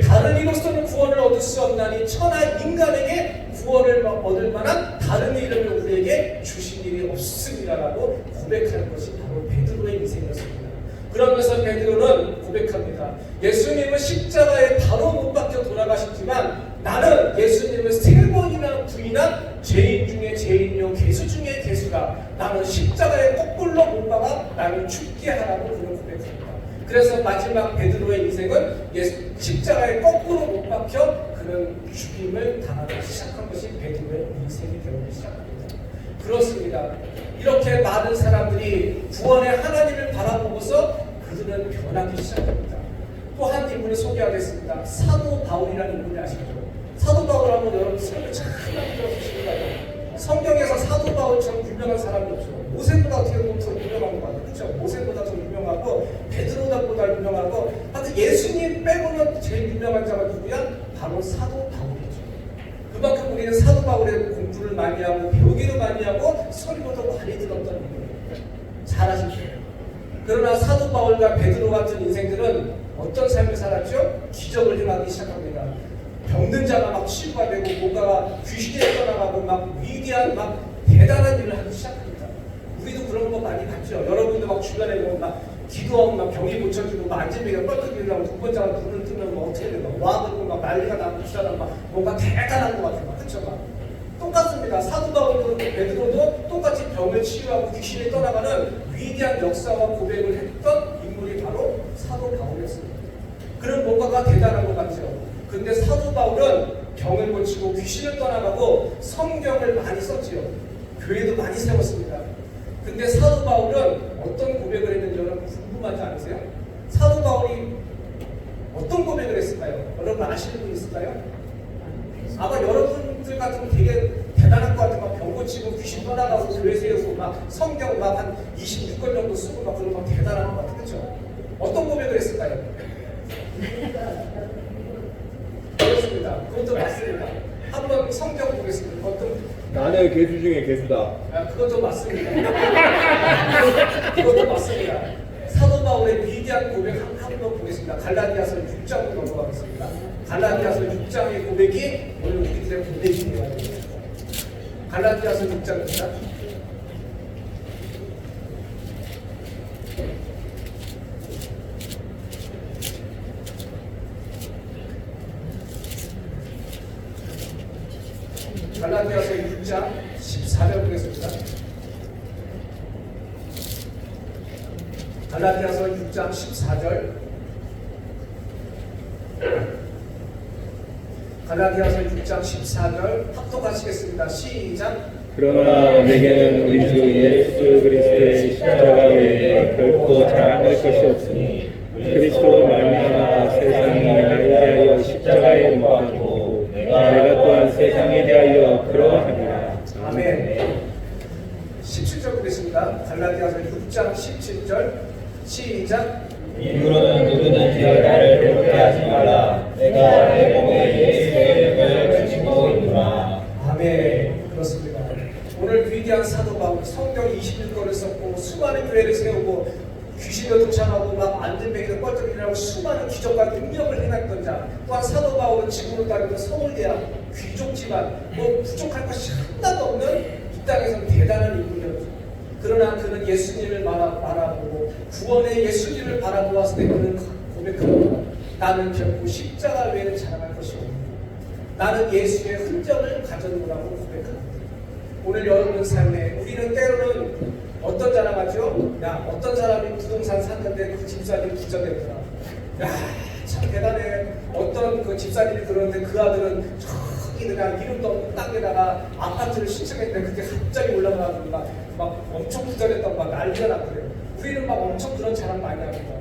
다른 이로서는 구원을 얻을 수 없나니 천하 인간에게 구원을 얻을 만한 다른 이름을 우리에게 주신 일이 없습니다라고 고백하는 것이 바로 베드로의 인생이었습니다. 그러면서 베드로는 고백합니다. 예수님은 십자가에 바로 못 박혀 돌아가셨지만 나는 예수님을 3번이나 부인한 죄인 중에 죄인이요 괴수 중에 괴수다. 나는 십자가에 거꾸로 못 박아 나를 죽게 하라고 그는 고백합니다. 그래서 마지막 베드로의 인생은 십자가에 거꾸로 못 박혀 그는 죽임을 당하기 시작한 것이 베드로의 인생이 되기 시작합니다. 그렇습니다. 이렇게 많은 사람들이 구원의 하나님을 바라보고서 그들은 변하기 시작합니다. 또 한 인물을 소개하겠습니다. 사도 바울이라는 인물이 아시죠? 사도 바울 하면 여러분 성경 참 많이 들어보시는 거예요. 성경에서 사도 바울처럼 유명한 사람이 없죠. 모세보다 어떻게 보면 더 유명한 것 같아요. 그렇죠? 모세보다 더 유명하고 베드로보다 유명하고 하여튼 예수님 빼고는 제일 유명한 자가 누구야? 바로 사도 바울이죠. 그만큼 우리는 사도 바울의 공부를 많이 하고 배우기도 많이 하고 설교도 많이 들었던 분이에요. 잘 아시죠? 그러나 사도 바울과 베드로 같은 인생들은 어떤 삶을 살았죠? 기적을 행하기 시작합니다. 병든 자가 막 치유가 되고 뭔가가 귀신이 떠나가고 막 위대한 막 대단한 일을 하기 시작합니다. 우리도 그런 거 많이 봤죠. 여러분도 막 주변에 보면 막 기도하고 막 병이 고쳐지고 막 안진뱅이가 뻘떡이라고 두 번째가 눈을 뜨면 뭐 어떻게 되나 와 그러고 막 난리가 나고 부사람 막 뭔가 대단한 것 같아요. 그렇죠? 막 똑같습니다. 사도 바울도 베드로도 똑같이 병을 치유하고 귀신이 떠나가는 위대한 역사와 고백을 했던 인물이 바로 사도 바울이었습니다. 그런 뭔가가 대단한 것 같죠. 근데 사도 바울은 병을 고치고 귀신을 떠나가고 성경을 많이 썼지요. 교회도 많이 세웠습니다. 근데 사도 바울은 어떤 고백을 했는지 여러분 궁금하지 않으세요? 사도 바울이 어떤 고백을 했을까요? 여러분 아시는 분 있을까요? 아마 여러분들 같으면 되게 대단한 것 같아요. 막 병 고치고 귀신 떠나가고 교회 세우고 막 성경 막 한 26권 정도 쓰고 막 그런 거 대단한 것 같아요. 그렇죠? 어떤 고백을 했을까요? 그렇습니다. 그것도 맞습니다. 한번 성경 보겠습니다. 어떤 나는 괴수 중에 괴수다. 그것도 맞습니다. 그것도 맞습니다. 사도 바울의 위대한 고백 한번 보겠습니다. 갈라디아서 6장으로 넘어가겠습니다. 갈라디아서 6장의 고백이 오늘 우리들의 고백입니다. 갈라디아서 6장입니다. 갈라디아서 6장 14절 보겠습니다. 갈라디아서 6장 14절. 갈라디아서 6장 14절 합독하시겠습니다. 시작. 그러나 내게는 우리 주 예수 그리스도의 십자가 외에 결코 자랑할 것이 없으니 그리스도로 말미암아 세상이 나에 대하여 십자가에 못 박히고 내가 또한 세상에 대하여 그러하니라. 아멘. 17절 보겠습니다. 갈라디아서 6장 17절 시작. 이후로는 누구든지 나를 괴롭게 하지 말라. 내가 내 몸에 예수의 육을 가지고 유명한 사도 바울, 성경 21권을 썼고 수많은 교회를 세우고 귀신을 도착하고 막 안전뱅이를 뻘떡이라고 수많은 기적과 능력을 행했던 자. 또한 사도 바울은 지금으로 따르면 서울대학 귀족 집안, 뭐 부족할 것이 하나도 없는 이 땅에서는 대단한 인물이었죠. 그러나 그는 예수님을 바라보고 구원의 예수님을 바라보았을 때 그는 고백합니다. 나는 결코 십자가 외에는 자랑할 것이 없다. 나는 예수의 흔적을 가졌노라고 고백합니다. 오늘 여러분 삶에 우리는 때로는 어떤 자랑하죠? 야, 어떤 사람이 부동산 샀는데 그 집사님이 부자되더라. 야, 참 대단해. 어떤 그 집사님이 그러는데 그 아들은 저기 그냥 이름도 없는 땅에다가 아파트를 신청했는데 그게 갑자기 올라가고 막 엄청 부자됐다고 막 난리가 났거든요. 우리는 막 엄청 그런 자랑 많이 합니다.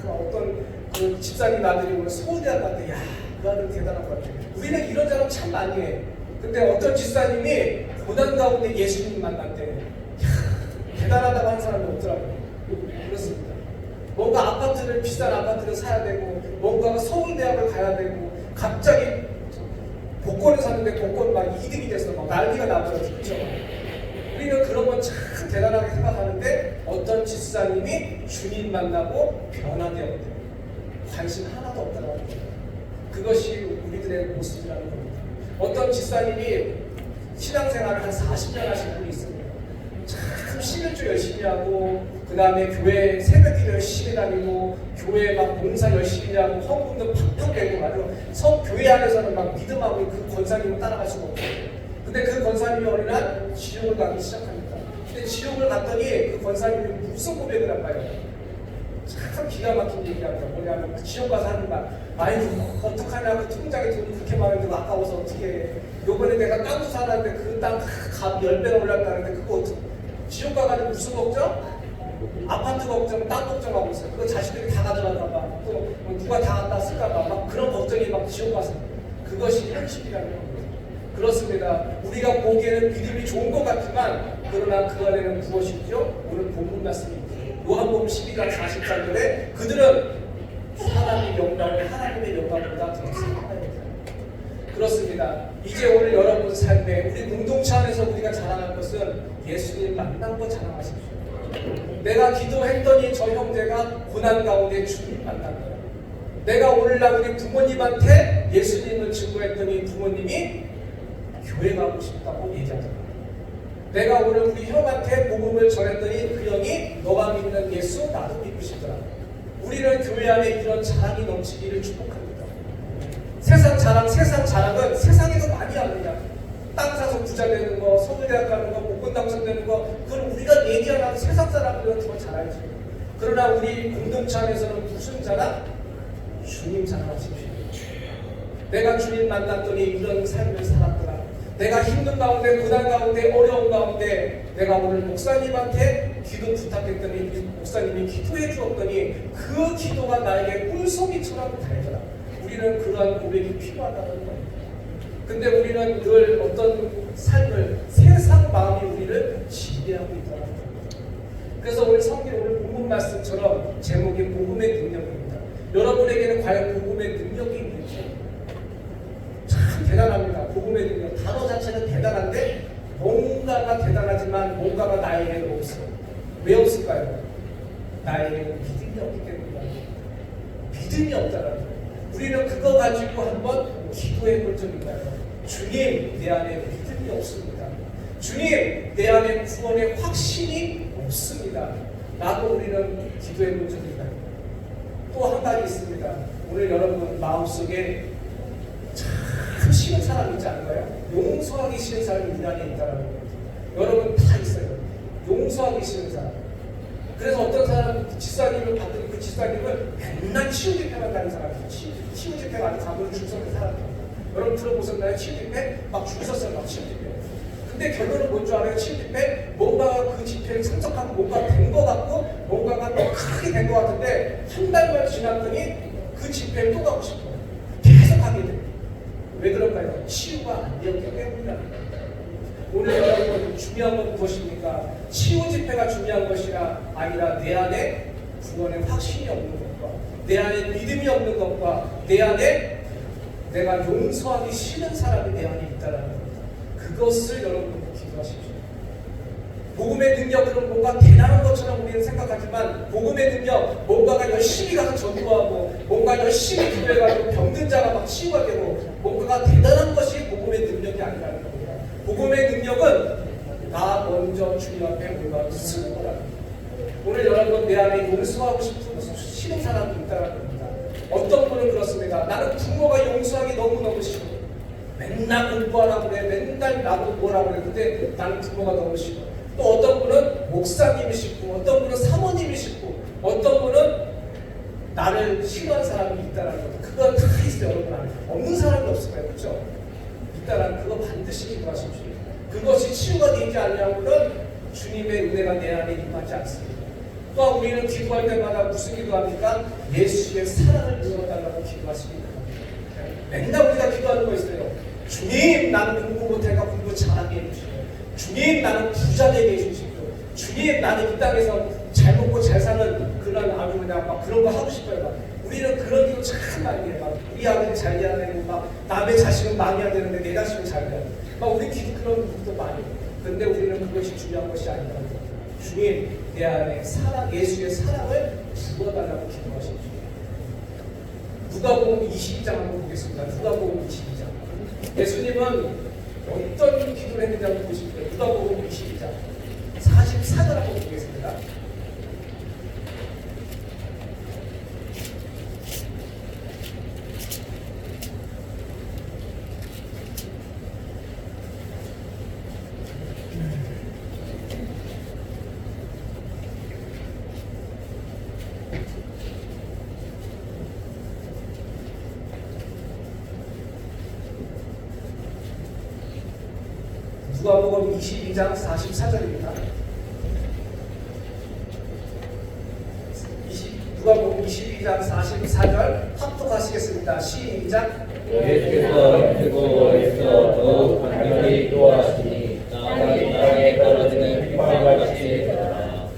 어떤 그 집사님 아들이 오늘 서울대학 갔대. 야, 그 아들 대단한 것 같아. 우리는 이런 자랑 참 많이 해. 근데 어떤 집사님이 고난 가운데 예수님 만났대. 대단하다고 하는 사람이 없더라고요. 그렇습니다. 뭔가 아파트를 비싼 아파트를 사야 되고 뭔가가 서울대학을 가야 되고 갑자기 복권을 샀는데 복권 막 이득이 돼서 막 난리가 나버렸죠. 그렇죠? 우리는 그런 건 참 대단하게 생각하는데 어떤 집사님이 주님 만나고 변화되었대요. 관심 하나도 없다고 합니다. 그것이 우리들의 모습이라는 겁니다. 어떤 집사님이 신앙생활을 한 40년 하신 분이 있습니다. 참 신일주 열심히 하고 그 다음에 교회 새벽기도 열심히 다니고 교회 막 봉사 열심히 하고 헌금도 팍팍 내고 아주 교회 안에서는 막 믿음하고 그 권사님을 따라갈 수가 없어요. 근데 그 권사님이 어느 날 지옥을 가기 시작합니다. 근데 지옥을 갔더니 그 권사님이 무슨 고백을 할까요? 참 기가 막힌 얘기합니다. 뭐냐면 그 지옥 가서 하는 말, 아이고 어떡하냐, 그 통장에 돈이 그렇게 많은데 아까워서 어떻게 해. 요번에 내가 땅도 사놨는데 그 땅 값 10배나 올랐다는데 그거 어떻게, 지옥 가가지고 무슨 걱정? 아파트 걱정, 땅 걱정하고 있어요. 그거 자식들이 다 가져갈까봐, 또 누가 다 갖다 쓸까봐 막 그런 걱정이 막 지옥 가서. 그것이 현실이라는 겁니다. 그렇습니다. 우리가 보기에는 믿음이 좋은 것 같지만 그러나 그 안에는 무엇이죠? 오늘 본문 말씀입니다. 요한복음 12장 44절에 그들은 사람의 영광을 하나님의 영광보다 더 사랑합니다. 그렇습니다. 이제 오늘 여러분 삶에 우리 공동체 안에서 우리가 자랑할 것은 예수님 만난 거 자랑하십시오. 내가 기도했더니 저 형제가 고난 가운데 주님 만난 거야. 내가 오늘날 우리 부모님한테 예수님을 증거했더니 부모님이 교회 가고 싶다고 얘기하잖아. 내가 오늘 우리 형한테 복음을 전했더니 그 형이 너가 믿는 예수 나도 믿고 싶더라. 우리는 교회 안에 이런 자랑이 넘치기를 축복합니다. 세상 자랑은 세상에서 많이 합니다. 땅 사서 부자 되는 거, 서울대학 가는 거, 복권 당첨되는 거, 그건 우리가 얘기하는 세상 사람들은 더 잘알지. 그러나 우리 공동체 안에서는 무슨 자랑? 주님 자랑하십시오. 내가 주님 만났더니 이런 삶을 살았더라. 내가 힘든 가운데, 고난 가운데, 어려운 가운데 내가 오늘 목사님한테 기도 부탁했더니 목사님이 기도해 주었더니 그 기도가 나에게 꿀송이처럼 달더라. 우리는 그러한 고백이 필요하다는 거예요. 근데 우리는 늘 어떤 삶을, 세상 마음이 우리를 지배하고 있다는 겁니다. 그래서 오늘 성경 오늘 본문 말씀처럼 제목이 복음의 능력입니다. 여러분에게는 과연 복음의 능력이 있는지 참 대단합니다. 복음의 능력 단어 자체는 대단한데 뭔가가 대단하지만 뭔가가 나에게는 없어요. 왜 없을까요? 나에게는 믿음이 없기 때문입니다. 믿음이 없다는 거예요. 우리는 그거 가지고 한번 기도해 볼 적인가요? 주님, 내 안에 믿음이 없습니다. 주님, 내 안에 구원의 확신이 없습니다. 라고 우리는 기도해 볼 적인가요? 또 한 가지 있습니다. 오늘 여러분 마음속에 참 싫은 사람 있지 않을까요? 용서하기 싫은 사람이 이 안에 있다는 겁니다. 여러분 다 있어요. 용서하기 싫은 사람. 그래서 어떤 사람 집사님을 봤더니 그 집사님은 맨날 치유집회만 가는 사람이에요. 치유집회 가는 가문을 줄 서는 사람이에요. 여러분 들어보셨나요? 치유집회? 막 줄 섰어요. 막 치유집회. 근데 결론은 뭔 줄 알아요? 치유집회? 뭔가 그 집회를 참석하고 뭔가 된 것 같고 뭔가가 더 크게 된 것 같은데 한 달만 지났더니 그 집회를 또 가고 싶어요. 계속 하게 돼요. 왜 그럴까요? 치유가 안 되었기 때문이라는 거예요. 오늘 여러분 중요한 건 무엇입니까? 치유 집회가 중요한 것이라 아니라 내 안에 구원의 확신이 없는 것과 내 안에 믿음이 없는 것과 내 안에 내가 용서하기 싫은 사람이 내 안에 있다는 겁니다. 그것을 여러분 기도하십시오. 복음의 능력은 뭔가 대단한 것처럼 우리는 생각하지만 복음의 능력, 뭔가가 열심히 가서 전도하고 뭔가 열심히 기도해가지고 병든 자가 막 치유가 되고 뭔가가 대단한 것이 복음의 능력이 아니라는 겁니다. 복음의 능력은 나 먼저 주님 앞에 뭔가 쓰는 거라는 겁니다. 오늘 여러분 내 안에 용서하고 싶은 싫은 사람도 있다는 겁니다. 어떤 분은 그렇습니다. 나는 부모가 용서하기 너무너무 싫어. 맨날 공부하라고 그래. 맨날 나보고 뭐라고 그래. 근데 나는 부모가 너무 싫어. 또 어떤 분은 목사님이 싫고 어떤 분은 사모님이 싫고 어떤 분은 나를 싫어하는 사람이 있다는 겁니다. 그건 다 있어요. 여러분 안에. 없는 사람이 없을 거예요. 그렇죠? 있다는 그거 반드시 기도하십시오. 그것이 치유가 되지 않냐고는 주님의 은혜가 내 안에 임하지 않습니다. 또한 우리는 기도할 때마다 무슨 기도합니까? 예수의 사랑을 부어달라고 기도하십니다. 맨날 우리가 기도하는 거 있어요. 주님 나는 공부 못하니까 공부 잘하게 해주시고 주님 나는 부자 되게 해주시고 주님 나는 이 땅에서 잘 먹고 잘 사는 그런 아주 그냥 막 그런 거 하고 싶어요. 막. 우리는 그런 기도 참 많이 해요. 막 우리 아들이 잘 돼야 되고 막 남의 자식은 망해야 되는데 내 자식은 잘 돼야 되고 막 우리 기도 그런 기도 많이 해요. 그런데 우리는 그것이 중요한 것이 아니라 주님 내 안에 사랑, 예수의 사랑을 부어달라고 기도하십시오. 누가복음 22장 한번 보겠습니다. 누가복음 22장. 예수님은 어떤 기도를 했는지 한번 보십시오. 누가복음 22장 44절 한번 보겠습니다. 누가복음 22장 44절입니다. 누가복음 22장 44절 합독하시겠습니다. 시작. 예수께서 그곳에서 더욱 간절히 기도하시니 땅에 떨어지는 빗방울같이 되더라.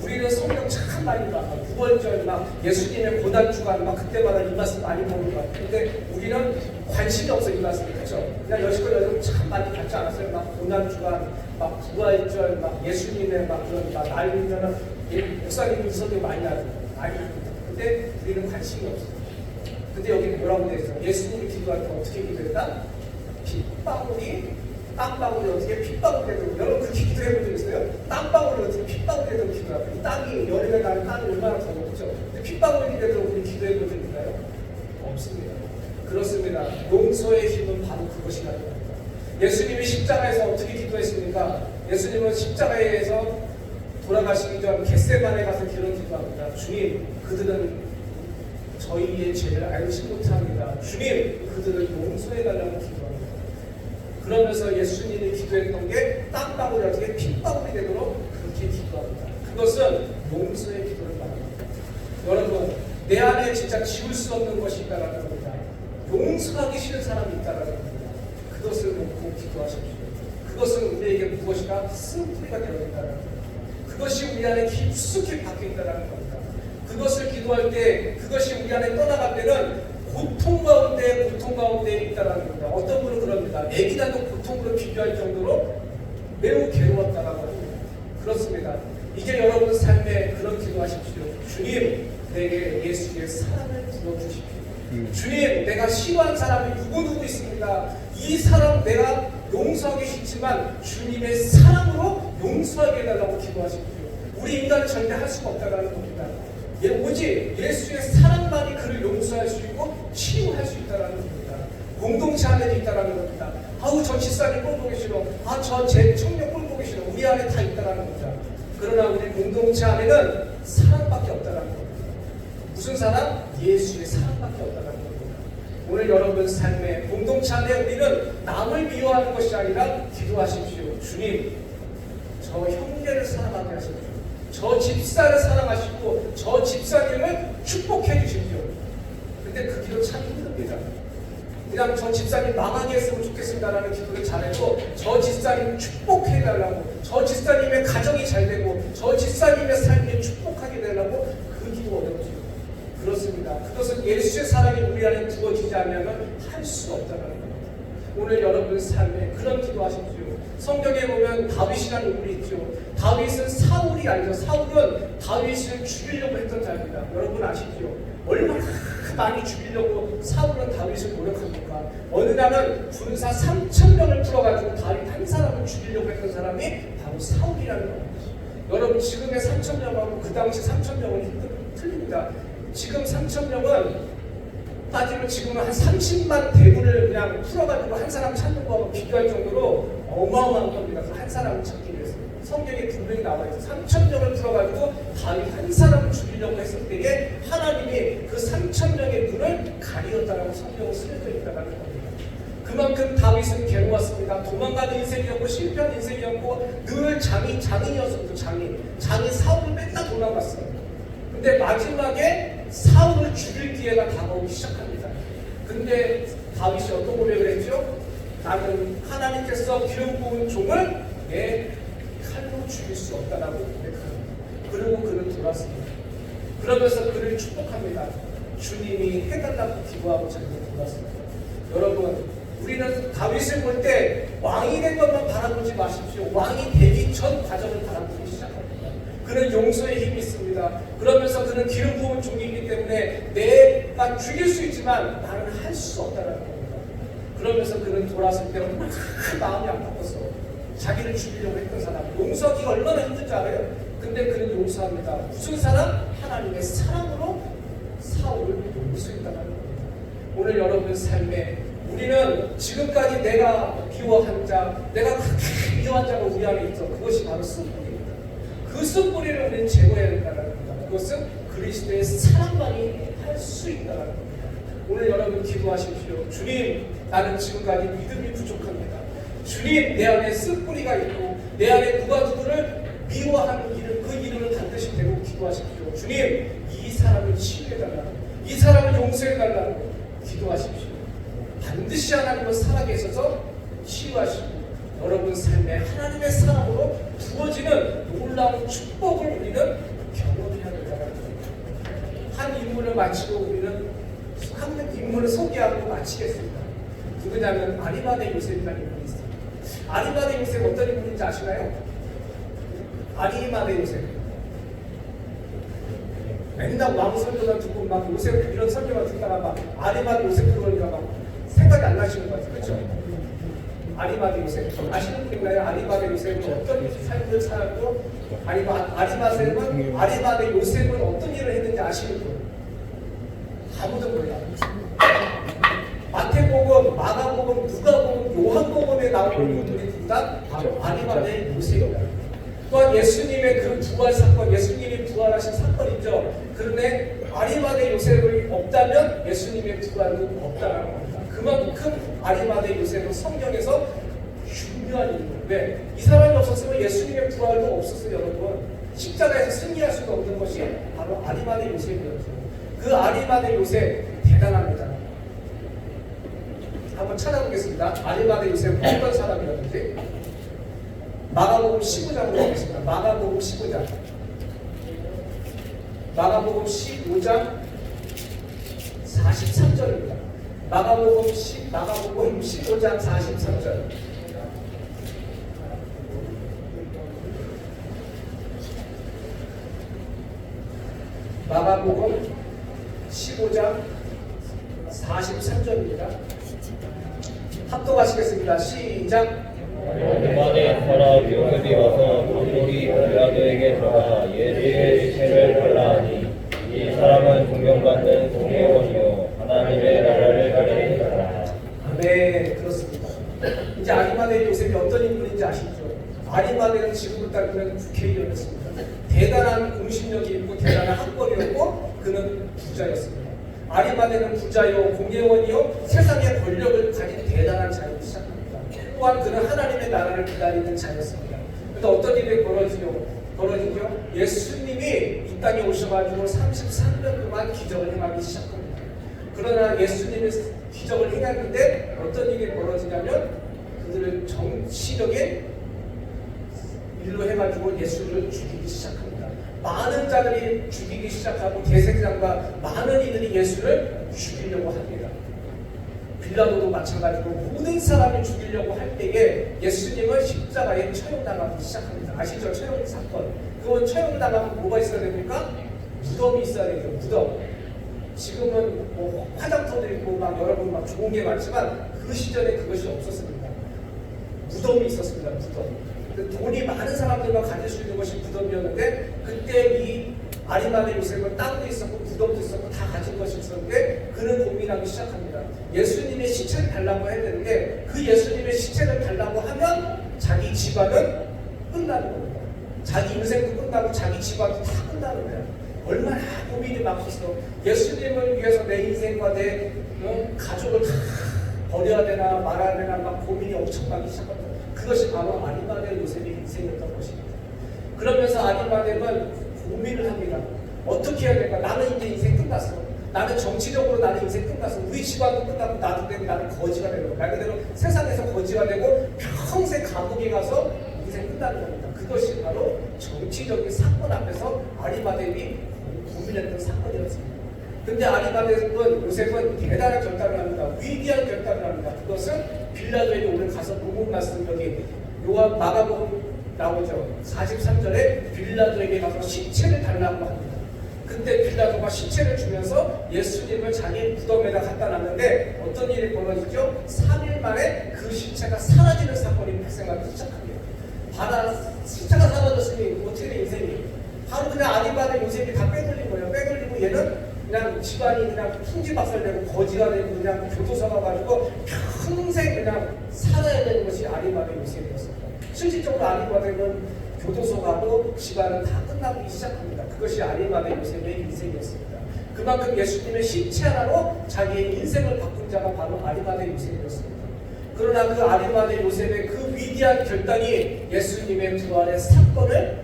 우리는 성경 참 많이 봐. 9월절 막 예수님의 고난주간 막 그때마다 이 말씀 많이 보는 것 같아요. 근데 우리는 관심이 없어 이 말씀. 그렇죠? 그냥 여지껏 여러분 참 많이 받지 않았어요. 막 고난주간, 막 부활절, 막 예수님의 막 그런 막 날리면은 목사님이 설교 많이 하죠. 많이 합니다. 근데 우리는 관심이 없어요. 근데 여기 뭐라고 되어 있어요? 예수님이 기도할 때 어떻게 기도했다? 핏방울이 땅방울이 어떻게 핏방울이 되도록 여러분 그렇게 기도해 본 적 있어요? 땅방울이 어떻게 핏방울이 되도록 기도하고 이 땅이 여름에 가는 땅이 얼마나 더웠죠? 근데 핏방울이 되도록 우리 기도해 본 적 있나요? 없습니다. 그렇습니다. 용서의 힘은 바로 그것이라는 겁니다. 예수님이 십자가에서 어떻게 기도했습니까? 예수님은 십자가에서 돌아가시기 전 겟세마네 가서 그런 기도합니다. 주님, 그들은 저희의 죄를 알지 못합니다. 주님, 그들을 용서해달라고 기도합니다. 그러면서 예수님이 기도했던 게 땅방울이 어떻게 핏방울이 되도록 그렇게 기도합니다. 그것은 용서의 기도를 말합니다. 여러분, 내 안에 진짜 지울 수 없는 것이 있다는 겁니다. 용서하기 싫은 사람이 있다는 겁니다. 그것을 놓고 기도하십시오. 그것은 우리에게 무엇이가 쓴뿌리가 되어 있다는 겁니다. 그것이 우리 안에 깊숙이 박혀 있다는 겁니다. 그것을 기도할 때 그것이 우리 안에 떠나갈 때는 고통 가운데 있다는 겁니다. 어떤 분은 그럽니다. 애기 낳는 고통으로 비교할 정도로 매우 괴로웠다라고 합니다. 그렇습니다. 이제 여러분 삶에 그런 기도하십시오. 주님, 내게 예수의 사랑을 부어주십시오. 주님, 내가 싫어하는 사람이 누구 있습니다. 이 사람 내가 용서하기 싫지만 주님의 사랑으로 용서하게 해달라고 기도하십시오. 우리 인간은 절대 할 수가 없다는 겁니다. 오직 예수의 사랑만이 그를 용서할 수 있고 치유할 수 있다는 겁니다. 공동체 안에도 있다는 겁니다. 아우 저 집사님 꼴 보기 싫어. 아 저 제 청년 꼴 보기 싫어. 우리 안에 다 있다는 겁니다. 그러나 우리 공동체 안에는 사랑밖에 없다는 겁니다. 무슨 사랑? 예수의 사랑밖에 없다는 겁니다. 오늘 여러분 삶의 공동체 안에 우리는 남을 미워하는 것이 아니라 기도하십시오. 주님, 저 형제를 사랑하게 하십시오. 저 집사를 사랑하시고 저 집사님을 축복해 주십시오. 근데 그 기도 참 힘듭니다. 그냥 저 집사님 망하게 했으면 좋겠습니다라는 기도를 잘해도 저 집사님 축복해 달라고, 저 집사님의 가정이 잘 되고 저 집사님의 삶이 축복하게 되려고 그 기도 어렵죠. 그렇습니다. 그것은 예수의 사랑이 우리 안에 부어지지 않으면 할 수 없다는 겁니다. 오늘 여러분 삶에 그런 기도하십시오. 성경에 보면 다윗이라는 인물이 있죠. 다윗은 사울이 아니죠. 사울은 다윗을 죽이려고 했던 자입니다. 여러분 아시죠? 얼마나 많이 죽이려고 사울은 다윗을 노력합니까? 어느 날은 군사 3,000명을 풀어가지고 다윗 한 사람을 죽이려고 했던 사람이 바로 사울이라는 겁니다. 여러분 지금의 3,000명하고 그 당시 3,000명은 틀립니다. 지금 3,000명은 따지면 지금은 한 30만 대군을 그냥 풀어가지고 한 사람 찾는 거하고 비교할 정도로 어마어마한 겁니다. 그 한 사람을 찾기 위해서. 성경에 분명히 나와 있어요. 3,000명을 풀어가지고 다윗 한 사람을 죽이려고 했을 때에 하나님이 그 3,000명의 눈을 가리었다라고 성경은 쓰여져 있다는 겁니다. 그만큼 다윗은 괴로웠습니다. 도망가는 인생이었고 실패한 인생이었고 늘 장인이었습니다. 장인 사울을 맨날 도망갔어요. 근데 마지막에 사울을 죽일 기회가 다가오기 시작합니다. 근데 다윗이 어떤 고백을 했죠? 나는 하나님께서 기름 부은 종을 내 칼로 죽일 수 없다라고 고백합니다. 그리고 그는 돌았습니다. 그러면서 그를 축복합니다. 주님이 해달라고 기도하고 자기가 돌았습니다. 여러분, 우리는 다윗을 볼 때 왕이 된 것만 바라보지 마십시오. 왕이 되기 전 과정을 바라보기 시작합니다. 그는 용서의 힘이 있습니다. 그러면서 그는 기름 부은 종이기 때문에 내가 죽일 수 있지만 나는 할 수 없다는 겁니다. 그러면서 그는 돌아설 때 얼마나 마음이 아팠어. 자기를 죽이려고 했던 사람. 용서하기가 얼마나 힘든지 알아요? 근데 그는 용서합니다. 무슨 사람? 하나님의 사랑으로 사울을 용서했다는 겁니다. 오늘 여러분 삶에 우리는 지금까지 내가 미워한 자, 내가 그렇게 미워한 자가 우리 안에 있어. 그것이 바로 쓴뿌리입니다. 그 쓴뿌리를 우리는 제거해야 된다는 겁니다. 그것은 그리스도의 사랑만이 할 수 있다는 겁니다. 오늘 여러분 기도하십시오. 주님, 나는 지금까지 믿음이 부족합니다. 주님, 내 안에 쓴뿌리가 있고 내 안에 누가 누구를 미워하는 이름, 그 이름을 반드시 대고 기도하십시오. 주님, 이 사람을 치유해달라고, 이 사람을 용서해달라고 기도하십시오. 반드시 하나님은 살아계셔서 치유하시고 여러분 삶에 하나님의 사랑으로 부어지는 놀라운 축복을 우리는 경험해야 된다는 겁니다. 한 인물을 마치고 우리는 한 인물을 소개하고 마치겠습니다. 누구냐면 아리마대 요셉이라는 인물이 있어요. 아리마대 요셉 어떤 인물인지 아시나요? 아리마대 요셉. 맨날 왕 설교만 듣고 막 요셉 이런 설교만 듣다가 막 아리마대 요셉 그러니까 막 생각이 안 나시는 것 같아요. 그렇죠? 아리마대 요셉 아시는 분인가요? 아리마대 요셉은 어떤 삶을 살았고 아리마대 요셉은 어떤 일을 했는지 아시는 분? 아무도 몰라요. 마태복음, 마가복음, 누가복음, 요한복음에 나오는 분들이 둘 다 아리마대 요셉입니다. 또한 예수님의 그 부활 사건, 예수님이 부활하신 사건이죠. 그런데 아리마대 요셉이 없다면 예수님의 부활도 없다는 겁니다. 그만큼 아리마대 요셉은 성경에서 중요한 인물. 왜? 이 사람이 없었으면 예수님의 부활도 없었어요, 여러분. 십자가에서 승리할 수가 없는 것이 바로 아리마대 요셉이었죠. 그 아리마대 요셉 대단합니다. 한번 찾아보겠습니다. 아리마대 요셉은 어떤 사람이었는지. 마가복음 15장으로 가겠습니다. 마가복음 15장. 마가복음 15장 43절입니다. 마가복음 15장 43절. 마가복음 15장 43절입니다. 합독하시겠습니다. 시작. 오만의 사람 요셉이 와서 방울이 빌라도에게 들어가 예수의 시체를 달라하니 이 사람은 존경받는 공회원이요 하나님의 나라를 가리는 자라. 네, 그렇습니다. 이제 아리마대 요셉이 어떤 인물인지 아시죠? 아리마대는 지금부터 따지면 국회의원이었습니다. 대단한 공신력이 있고 대단한 학벌이었고 그는 부자였습니다. 아리마대는 부자요, 공회원이요, 세상의 권력을 가진 대단한 자였기 시작합니다. 또한 그는 하나님의 나라를 기다리는 자였습니다. 그런데 어떤 일이 벌어지죠? 예수님이 이 땅에 오셔가지고 33년 동안 기적을 행하기 시작합니다. 그러나 예수님이 기적을 행했는데 어떤 일이 벌어지냐면 그들을 정치적인 일로 해가지고 예수를 죽이기 시작합니다. 많은 자들이 죽이기 시작하고 대색장과 많은 이들이 예수를 죽이려고 합니다. 빌라도도 마찬가지고 모든 사람을 죽이려고 할 때에 예수님은 십자가에 처형당하기 시작합니다. 아시죠? 처형 사건. 그건 처형을 당하면 뭐가 있어야 됩니까? 무덤이 있어야 되죠. 무덤. 지금은 뭐 화장터도 있고 막 여러분 막 좋은 게 많지만 그 시절에 그것이 없었습니다. 무덤이 있었습니다. 무덤. 돈이 많은 사람들만 가질 수 있는 것이 무덤이었는데 그때 이 아리마대 요셉은 땅도 있었고 무덤도 있었고 다 가진 것이 있었는데 그는 고민하기 시작합니다. 예수님의 시체를 달라고 해야 되는데 그 예수님의 시체를 달라고 하면 자기 집안은 끝나는 겁니다. 자기 인생도 끝나고 자기 집안도 다 끝나는 거예요. 얼마나 고민이 많겠어. 예수님을 위해서 내 인생과 내 가족을 다 버려야 되나 말아야 되나 막 고민이 엄청 많기 시작합니다. 그것이 바로 아리마대 요셉의 인생이었던 것입니다. 그러면서 아리마대는 고민을 합니다. 어떻게 해야 될까? 나는 이제 인생 끝났어. 나는 정치적으로 나는 인생 끝났어. 우리 집안도 끝나고 나도 되고 나는 거지가 되고 말 그대로 세상에서 거지가 되고 평생 감옥에 가서 인생 끝나는 겁니다. 그것이 바로 정치적인 사건 앞에서 아리마대이 고민했던 사건이었습니다. 근데 아리마대는 요셉은 대단한 결단을 합니다. 위대한 결단을 합니다. 그것은 빌라도에게 오늘 가서 본문 말씀 여기 요한 마가복음 나오죠. 43절에 빌라도에게 가서 시체를 달라고 합니다. 근데 빌라도가 시체를 주면서 예수님을 자기 무덤에다 갖다 놨는데 어떤 일이 벌어지죠? 3일 만에 그 시체가 사라지는 사건이 발생하기 시작합니다. 시체가 사라졌으니 어떻게 된 인생이? 바로 그냥 아리마대 요셉이 다 빼돌린 거예요. 빼돌리고 얘는 그냥 집안이 그냥 풍지박살되고 거지가 되고 그냥 교도소가 가지고 평생 그냥 살아야 되는 것이 아리마대 요셉이었습니다. 실질적으로 아리마대는 교도소 가고 집안은 다 끝나기 시작합니다. 그것이 아리마대 요셉의 인생이었습니다. 그만큼 예수님의 시체 하나로 자기의 인생을 바꾼 자가 바로 아리마대 요셉이었습니다. 그러나 그 아리마대 요셉의 그 위대한 결단이 예수님의 부활의 사건을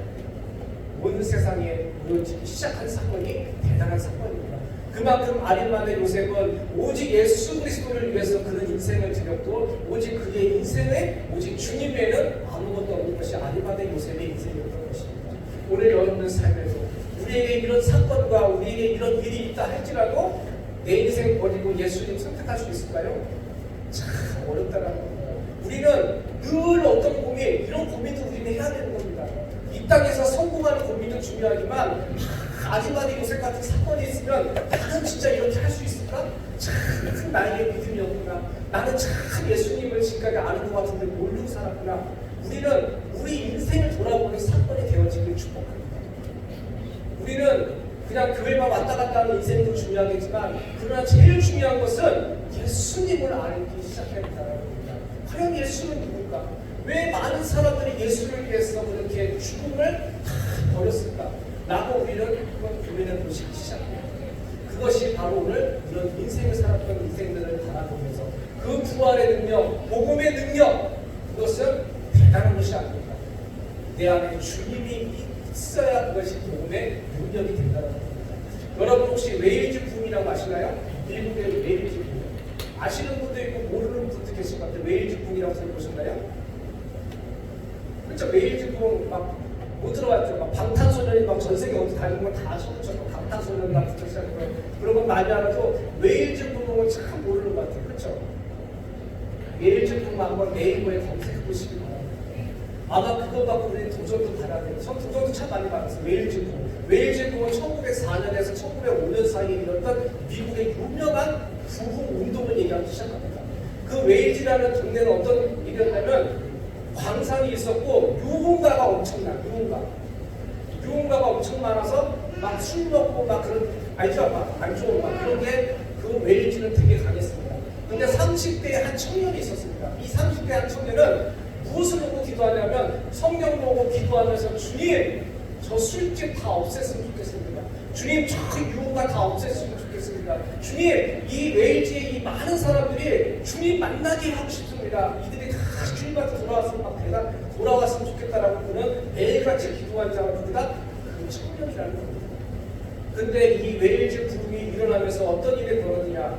온 세상에 보여지기 시작한 사건이 대단한 사건입니다. 그만큼 아리마대 요셉은 오직 예수 그리스도를 위해서 그는 인생을 드렸고 오직 그의 인생에 오직 주님 외에는 아무것도 없는 것이 아리마대 요셉의 인생이었던 것입니다. 오늘 여러분의 삶에서 우리에게 이런 사건과 우리에게 이런 일이 있다 할지라도 내 인생 버리고 예수님 선택할 수 있을까요? 참 어렵다는 겁니다. 우리는 늘 어떤 고민, 이런 고민도 우리는 해야 되는 겁니다. 이 땅에서 성공하는 고민도 중요하지만 아리마대 요셉 같은 사건이 있으면 나는 진짜 이렇게 할 수 있을까? 참 나에게 믿음이 없구나. 나는 참 예수님을 지금까지 아는 것 같은데 모르고 살았구나. 우리는 우리 인생을 돌아보는 사건이 되어지길 축복합니다. 우리는 그냥 교회만 왔다 갔다 하는 인생도 중요하겠지만 그러나 제일 중요한 것은 예수님을 알기 시작해야 된다는 겁니다. 과연 예수는 누굴까? 왜 많은 사람들이 예수를 위해서 그렇게 죽음을 다 버렸을까? 라고 우리는 그건 고민해 보시기 시작합니다. 그것이 바로 오늘 이런 인생을 살았던 인생들을 바라보면서 그 부활의 능력, 복음의 능력, 그것은 대단한 것이 아닙니다. 내 안에 주님이 있어야 그것이 복음의 능력이 된다는 겁니다. 여러분 혹시 웨일즈 붐이라고 아시나요? 미국의 웨일즈 붐. 아시는 분도 있고 모르는 분도 계실 것 같아요. 웨일즈 붐이라고 들어보셨나요? 그렇죠. 웨일즈 붐 막 못 들어봤죠. 막 방탄소년이 막 전 세계 어디 다니는 거 다 처음부터 방탄소년 같은 거 시작해서 그런 건 많이 알아도 웨일즈 붐은 참 모르는 것 같아요. 그렇죠? 웨일즈 붐 한번 네이버에 검색해 보시기 바랍니다. 아마 그거 갖고 우리 도전도 받아야 돼요. 도전도 참 많이 받았어요. 웨일즈 붐. 웨일즈 붐은 1904년에서 1905년 사이에 일었던 미국의 유명한 부흥 운동을 얘기하기 시작합니다. 그 웨일즈라는 동네는 어떤 일이었냐면 광산이 있었고 유흥가가 엄청나. 유흥가가 엄청 많아서 막 술 먹고 막 그런 알죠? 막 안 좋은 막 그런 게 그 웨일즈는 되게 강했습니다. 근데 30대의 한 청년이 있었습니다. 이 30대 한 청년은 무엇을 보고 기도하냐면 성경 보고 기도하면서 주님 저 술집 다 없앴으면 좋겠습니다. 주님 저 유흥가 다 없앴으면 좋겠습니다. 주님 이 웨일즈의 이 많은 사람들이 주님 만나게 하고 싶습니다. 이들이 다 주님한테 돌아왔으면 막 내가 돌아왔으면 좋겠다라고 그는 매일같이 기도한 자가 누구다? 그 청년이라는 겁니다. 근데 이 웨일즈 부흥이 일어나면서 어떤 일이 벌어지냐?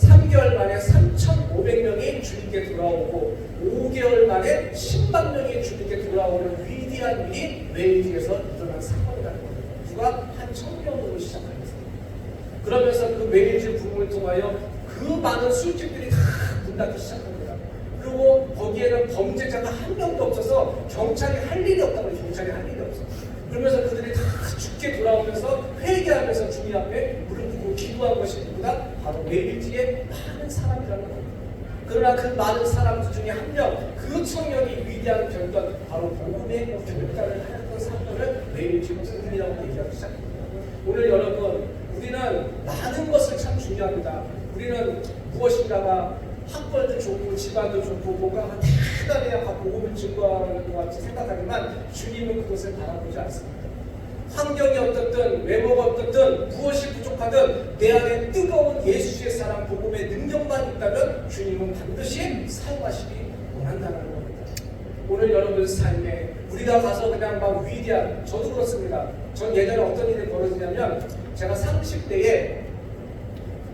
3개월 만에 3,500명이 주님께 돌아오고 5개월 만에 10만 명이 주님께 돌아오는 위대한 일이 웨일즈에서 일어난 사건이라는 겁니다. 누가 한 청년으로 시작하였습니다. 그러면서 그 웨일즈 부흥을 통하여 그 그 많은 술집들이 다 문 닫기 시작합니다. 그리고 거기에는 범죄자가 한 명도 없어서 경찰이 할 일이 없다고 해요. 경찰이 할 일이 없어. 그러면서 그들이 다 죽게 돌아오면서 회개하면서 주님 앞에 무릎 꿇고 기도한 것이 누구다? 바로 매일지의 많은 사람이라는 겁니다. 그러나 그 많은 사람들 중에 한 명, 그 청년이 위대한 결단, 바로 복음의 결단을 하였던 사건을 매일지 복음이라고 얘기하기 시작합니다. 오늘 여러분, 우리는 많은 것을 참 중요합니다. 우리는 무엇인가가 학벌도 좋고 집안도 좋고 뭔가가 대단해야 복음을 증거하는 것 같이 생각하지만 주님은 그것을 바라보지 않습니다. 환경이 어떻든 외모가 어떻든 무엇이 부족하든 내 안에 뜨거운 예수의 사랑 복음의 능력만 있다면 주님은 반드시 사용하시기 원한다는 겁니다. 오늘 여러분 삶에 우리가 가서 그냥 막 위대한, 저도 그렇습니다. 전 예전에 어떤 일이 벌어지냐면 제가 30대에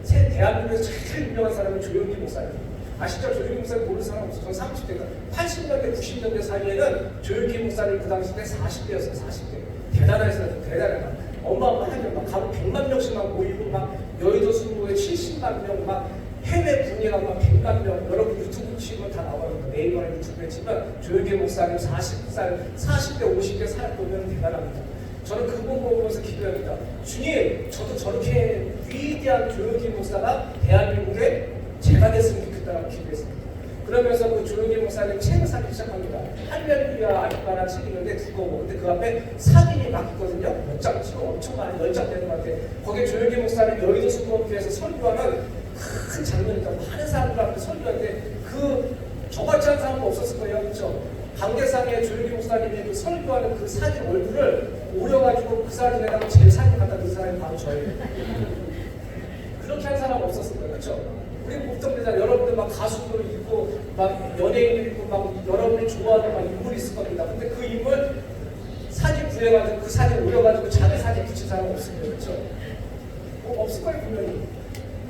대한민국에서 제일 유명한 사람은 조용기 목사예요. 아시죠? 조용기 목사를 모르는 사람 없어요. 전 30대가 80년대 90년대 사이에는 조용기 목사를 그 당시 때 40대였어요. 40대 대단했어요. 대단해요. 어마어마하게 막 가로 100만 명씩 막 모이고 막 여의도 순교에 70만 명 막 해외 분야가 막 100만 명. 여러분 유튜브 치면 다 나와요. 네이버나 유튜브에 치면 조용기 목사님 40살 40대 50대 살 보면 대단합니다. 저는 그분 보면서 기도합니다. 주님, 저도 저렇게 위대한 조용기 목사가 대한민국에 제가 됐으면 좋겠다라고 기도했습니다. 그러면서 그 조용기 목사님 책을 사기 시작합니다. 할렐루야 아직까나 책이는데 두꺼워. 근데 그 앞에 사진이 막 있거든요. 몇 장 치고 엄청 많이 10장 되는 것 같아요. 거기에 조용기 목사님 여의도 순복음교회에서 설교하는 큰 장면이니까 많은 사람들 앞에 설교하는데 저같이 한 사람은 없었을 거예요. 그렇죠? 관계상에 조용기 목사님이 그 설교하는 그 사진 얼굴을 오려가지고 그 사진에다가 제 사진 갖다 그 사람이 바로 저예요. 그렇게 한 사람 없었을 거예요. 그렇죠? 우리 보통 되잖아요. 여러분들 막 가수들 있고 막 연예인들 있고 막 여러분이 좋아하는 막 인물이 있을 겁니다. 근데 그 인물 사진 구해가지고 그 사진 올려가지고 자기 사진 붙인 사람 없을 거예요. 그렇죠? 없을 거예요. 분명히.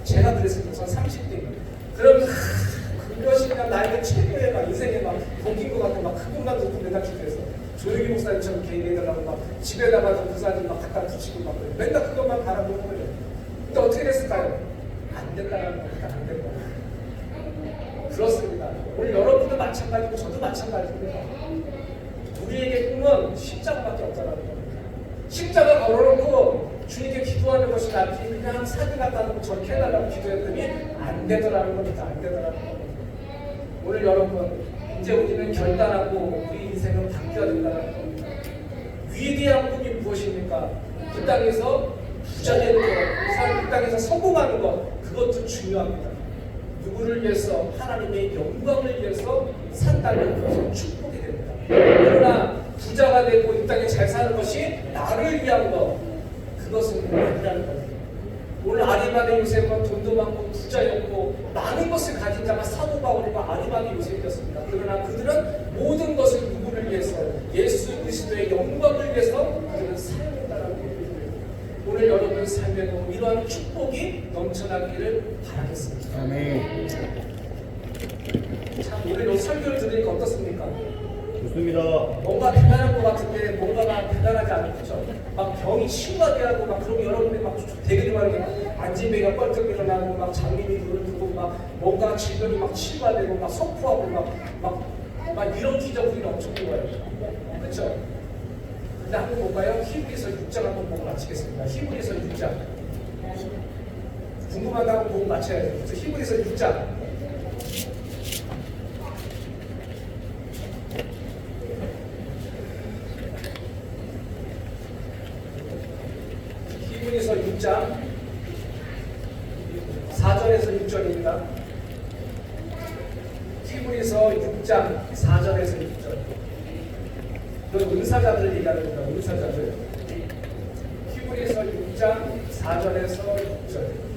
제가 그랬습니다. 전 30대. 그러면서 그것이 그냥 나에게 최고의 막 인생에 막 복인 것 같아. 막 그것만 듣고 맨날 기도해서 조용기 목사님처럼 개인해달라고 막 집에다가 그 사진 막 갖다 붙이고 막 그래요. 맨날 그것만 바라보는 거예요. 근데 어떻게 됐을까요? 안 된다는 겁니다. 안 된다. 그렇습니다. 오늘 여러분도 마찬가지고 저도 마찬가지입니다. 우리에게 꿈은 십자가밖에 없다는 겁니다. 십자가 걸어놓고 주님께 기도하는 것이 낫지 그냥 사진 갖다 놓고 저렇게 해달라고 기도했더니 안 되더라는 겁니다. 안 되더라는 겁니다. 오늘 여러분 이제 우리는 결단하고 우리 인생은 바뀌어야 된다는 겁니다. 위대한 꿈이 무엇입니까? 이 땅에서 부자 되는 것, 이 땅에서 성공하는 것, 그것도 중요합니다. 누구를 위해서? 하나님의 영광을 위해서 산다면 그것은 축복이 됩니다. 그러나 부자가 되고 이 땅에 잘 사는 것이 나를 위한 것, 그것은 아니라는 겁니다. 오늘 아리마대 요셉은 돈도 많고 부자였고 많은 것을 가진 자가 사도 바울이고 아리마대 요셉이었습니다. 그러나 그들은 모든 것을 누구를 위해서? 예수 그리스도의 영광을 위해서 그들은 사용했다는 겁니다. 오늘 여러분 삶에도 이러한 축복이 넘쳐나기를 바라겠습니다. 아멘. 참 오늘 이 설교를 들으니까 어떻습니까? 좋습니다. 뭔가 대단한 것 같은데 뭔가가 대단하지 않죠. 막 병이 치유하게 하고 막 그러면 여러분들이 막 되게 말하게 안진뱅이가 뻘떡 일어나고 막 장님이 눈을 뜨고 막 뭔가 질병이 막 치유하되고 막 석포하고 막 이런 기적들이 엄청 좋아요. 그렇죠? 근데 한번 볼까요? 히브리서 6장 한번 보고 마치겠습니다. 히브리서 6장 궁금하다고 보고 마쳐야 돼요. 히브리서 6장 히브리서 6장 4절에서 6절입니다. 히브리서 6장 4절에서 6절. 이건 은사자들 얘기하는 겁니다. 은사자들. 히브리서 6장 4절에서 6절.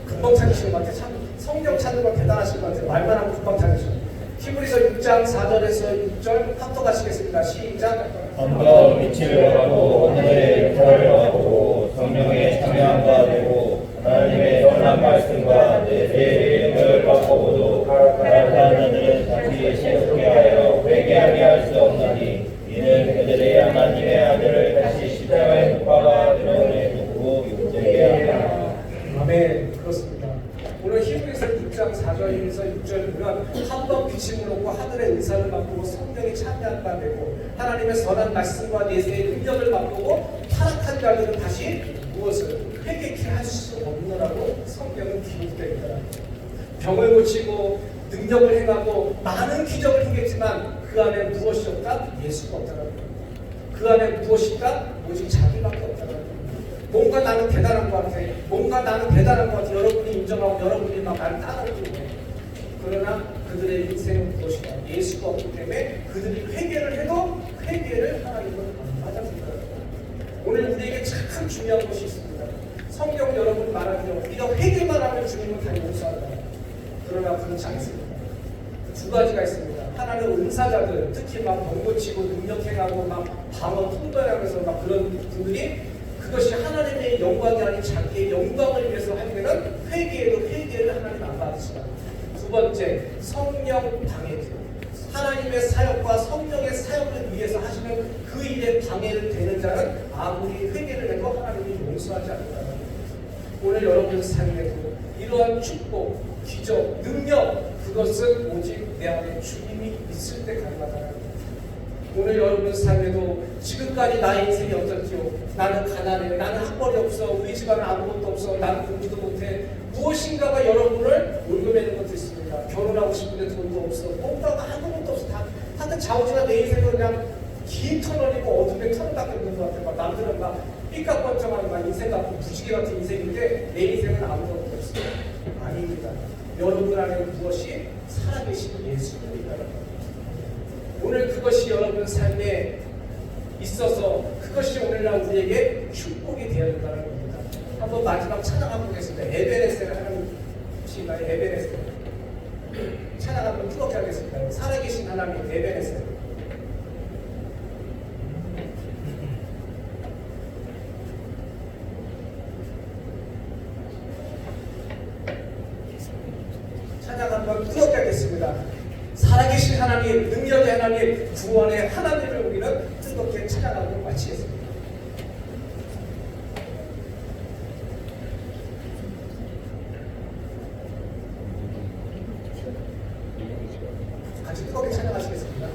금방 찾으시는 것 같아요. 참 성경 찾는 거 대단하신 것 같아요. 말만 하면 금방 찾으시죠. 히브리서 6장 4절에서 6절 합독하시겠습니다. 시작. 언덕 빛을 하고 하늘의 역사를 하고 성령의 참여함과 되고 하나님의 선한 말씀과 내 이름을 바꾸고도 가라사는 다시 세우게 하여 회개하게 할 수 없나니 이는 그들의 하나님의 아들을 다시 십자가에 못 박아 드러내 두고 욕되게 하라. 아멘. 그렇습니다. 들면 한 번 비침을 놓고 하늘의 은사를 바꾸고 성령이 참여한 바 되고 하나님의 선한 말씀과 내세의 능력을 바꾸고 타락한 자들은 다시 무엇을 회개케 할 수 없느라고 성경은 기록되어 있더라. 병을 고치고 능력을 행하고 많은 기적을 행했지만 그 안에 무엇이 없다? 예수가 없다라는 겁니다. 그 안에 무엇이 있다? 오직 자기밖에 없다라는 겁니다. 뭔가 나는 대단한 것 같아. 뭔가 나는 대단한 것 같아. 여러분이 인정하고 여러분이 막 나를 따라오고 해. 그러나 그들의 인생은 무엇이다? 예수가 없기 때문에 그들이 회개를 해도 회개를 하나님은 안 받아준다. 오늘 우리에게 참 중요한 것이 있습니다. 성경 여러분 말하기로 우리가 회개만 하면 주님은 다 용서한다. 그러나 그렇지 않습니다. 두 가지가 있습니다. 하나는 은사자들, 특히 막 병고치고 능력행하고 막 방언 통달하면서 막 그런 분들이 그것이 하나님의 영광이 아닌 자기의 영광을 위해서 할 때는 회개에도 회개를 하나님 안 받으시다. 두 번째, 성령 방해죠. 하나님의 사역과 성령의 사역을 위해서 하시는 그 일에 방해를 되는 자는 아무리 회개를 해도 하나님이 용서하지 않는다. 오늘 여러분의 삶에도 이러한 축복, 기적, 능력 그것은 오직 내 안에 주님이 있을 때 가능하다. 오늘 여러분 삶에도 지금까지 나의 인생이 어떻지요? 나는 가난해, 나는 학벌이 없어, 우리 집안은 아무것도 없어, 나는 공부도 못해. 무엇인가가 여러분을 올겨매는 것도 있습니다. 결혼하고 싶은데 돈도 없어, 뭔가가 아무것도 없어. 하여튼 좌우지나 내 인생은 그냥 긴 터널이고 어둠의 터널밖에 없는 것 같아요. 막 남들은 막 삐까뻔쩍한 막 인생 같은 부지개 같은 인생인데 내 인생은 아무것도 없어요. 아닙니다. 여러분 안에 무엇이 살아계신 예수님이 있다는 겁니다. 오늘 그것이 여러분 삶에 있어서 그것이 오늘날 우리에게 축복이 되어야 된다는 겁니다. 한번 마지막 찬양 한번 보겠습니다. 에베레스를 하는 시인가요? 에베레스. 찬양 한번 뜨겁게 하겠습니다. 살아계신 하나님 에베레스. 찬양 한번 뜨겁게 하겠습니다. 살아계신 하나님, 능력의 하나님, 구원의 하나님을 우리는 뜨겁게 찬양하고 마치겠습니다. 같이 뜨겁게 찬양하시겠습니다.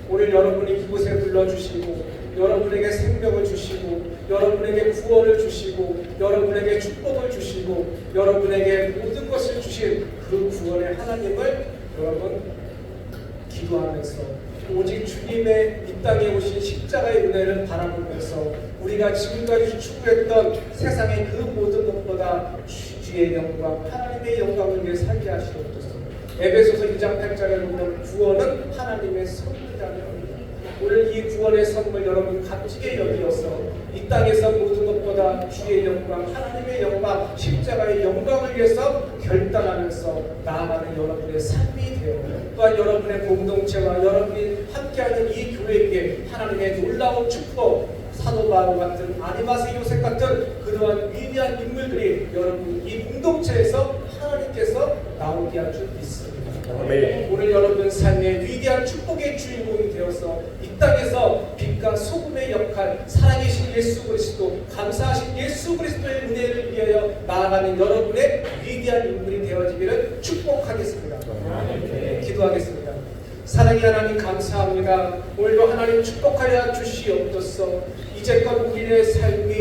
오늘 여러분이 이곳에 불러주시고 여러분에게 생명을 주시고 여러분에게 구원을 주시고 여러분에게 축복을 주시고 여러분에게 모든 것을 주신 그 구원의 하나님을 여러분 기도하면서 오직 주님의 이 땅에 오신 십자가의 은혜를 바라보면서 우리가 지금까지 추구했던 세상의 그 모든 것보다 주의 영광, 하나님의 영광을 위해 살게 하시옵소서. 에베소서 2장 8절에 보면 구원은 하나님의 선물이라는 겁니다. 오늘 이 구원의 선물 여러분 값지게 여기어서 이 땅에서 모든 것보다 주의 영광, 하나님의 영광, 십자가의 영광을 위해서 결단하면서 나아가는 여러분의 삶이 되어 또한 여러분의 공동체와 여러분이 함께하는 이 교회에게 하나님의 놀라운 축복, 사도 바울 같은 아니마스 요셉 같은 그러한 위대한 인물들이 여러분 이 공동체에서 하나님께서 나오게 할 줄 믿습니다. 아멘. 오늘 여러분 삶의 위대한 축복의 주인공이 되어서 이 땅에서 빛과 소금의 역할, 살아계신 예수 그리스도, 감사하신 예수 그리스도의 은혜를 위하여 나아가는 여러분의 위대한 인물이 되어지기를 축복하겠습니다. 기도하겠습니다. 사랑의 하나님 감사합니다. 오늘도 하나님 축복하여 주시옵소서. 이제껏 우리의 삶이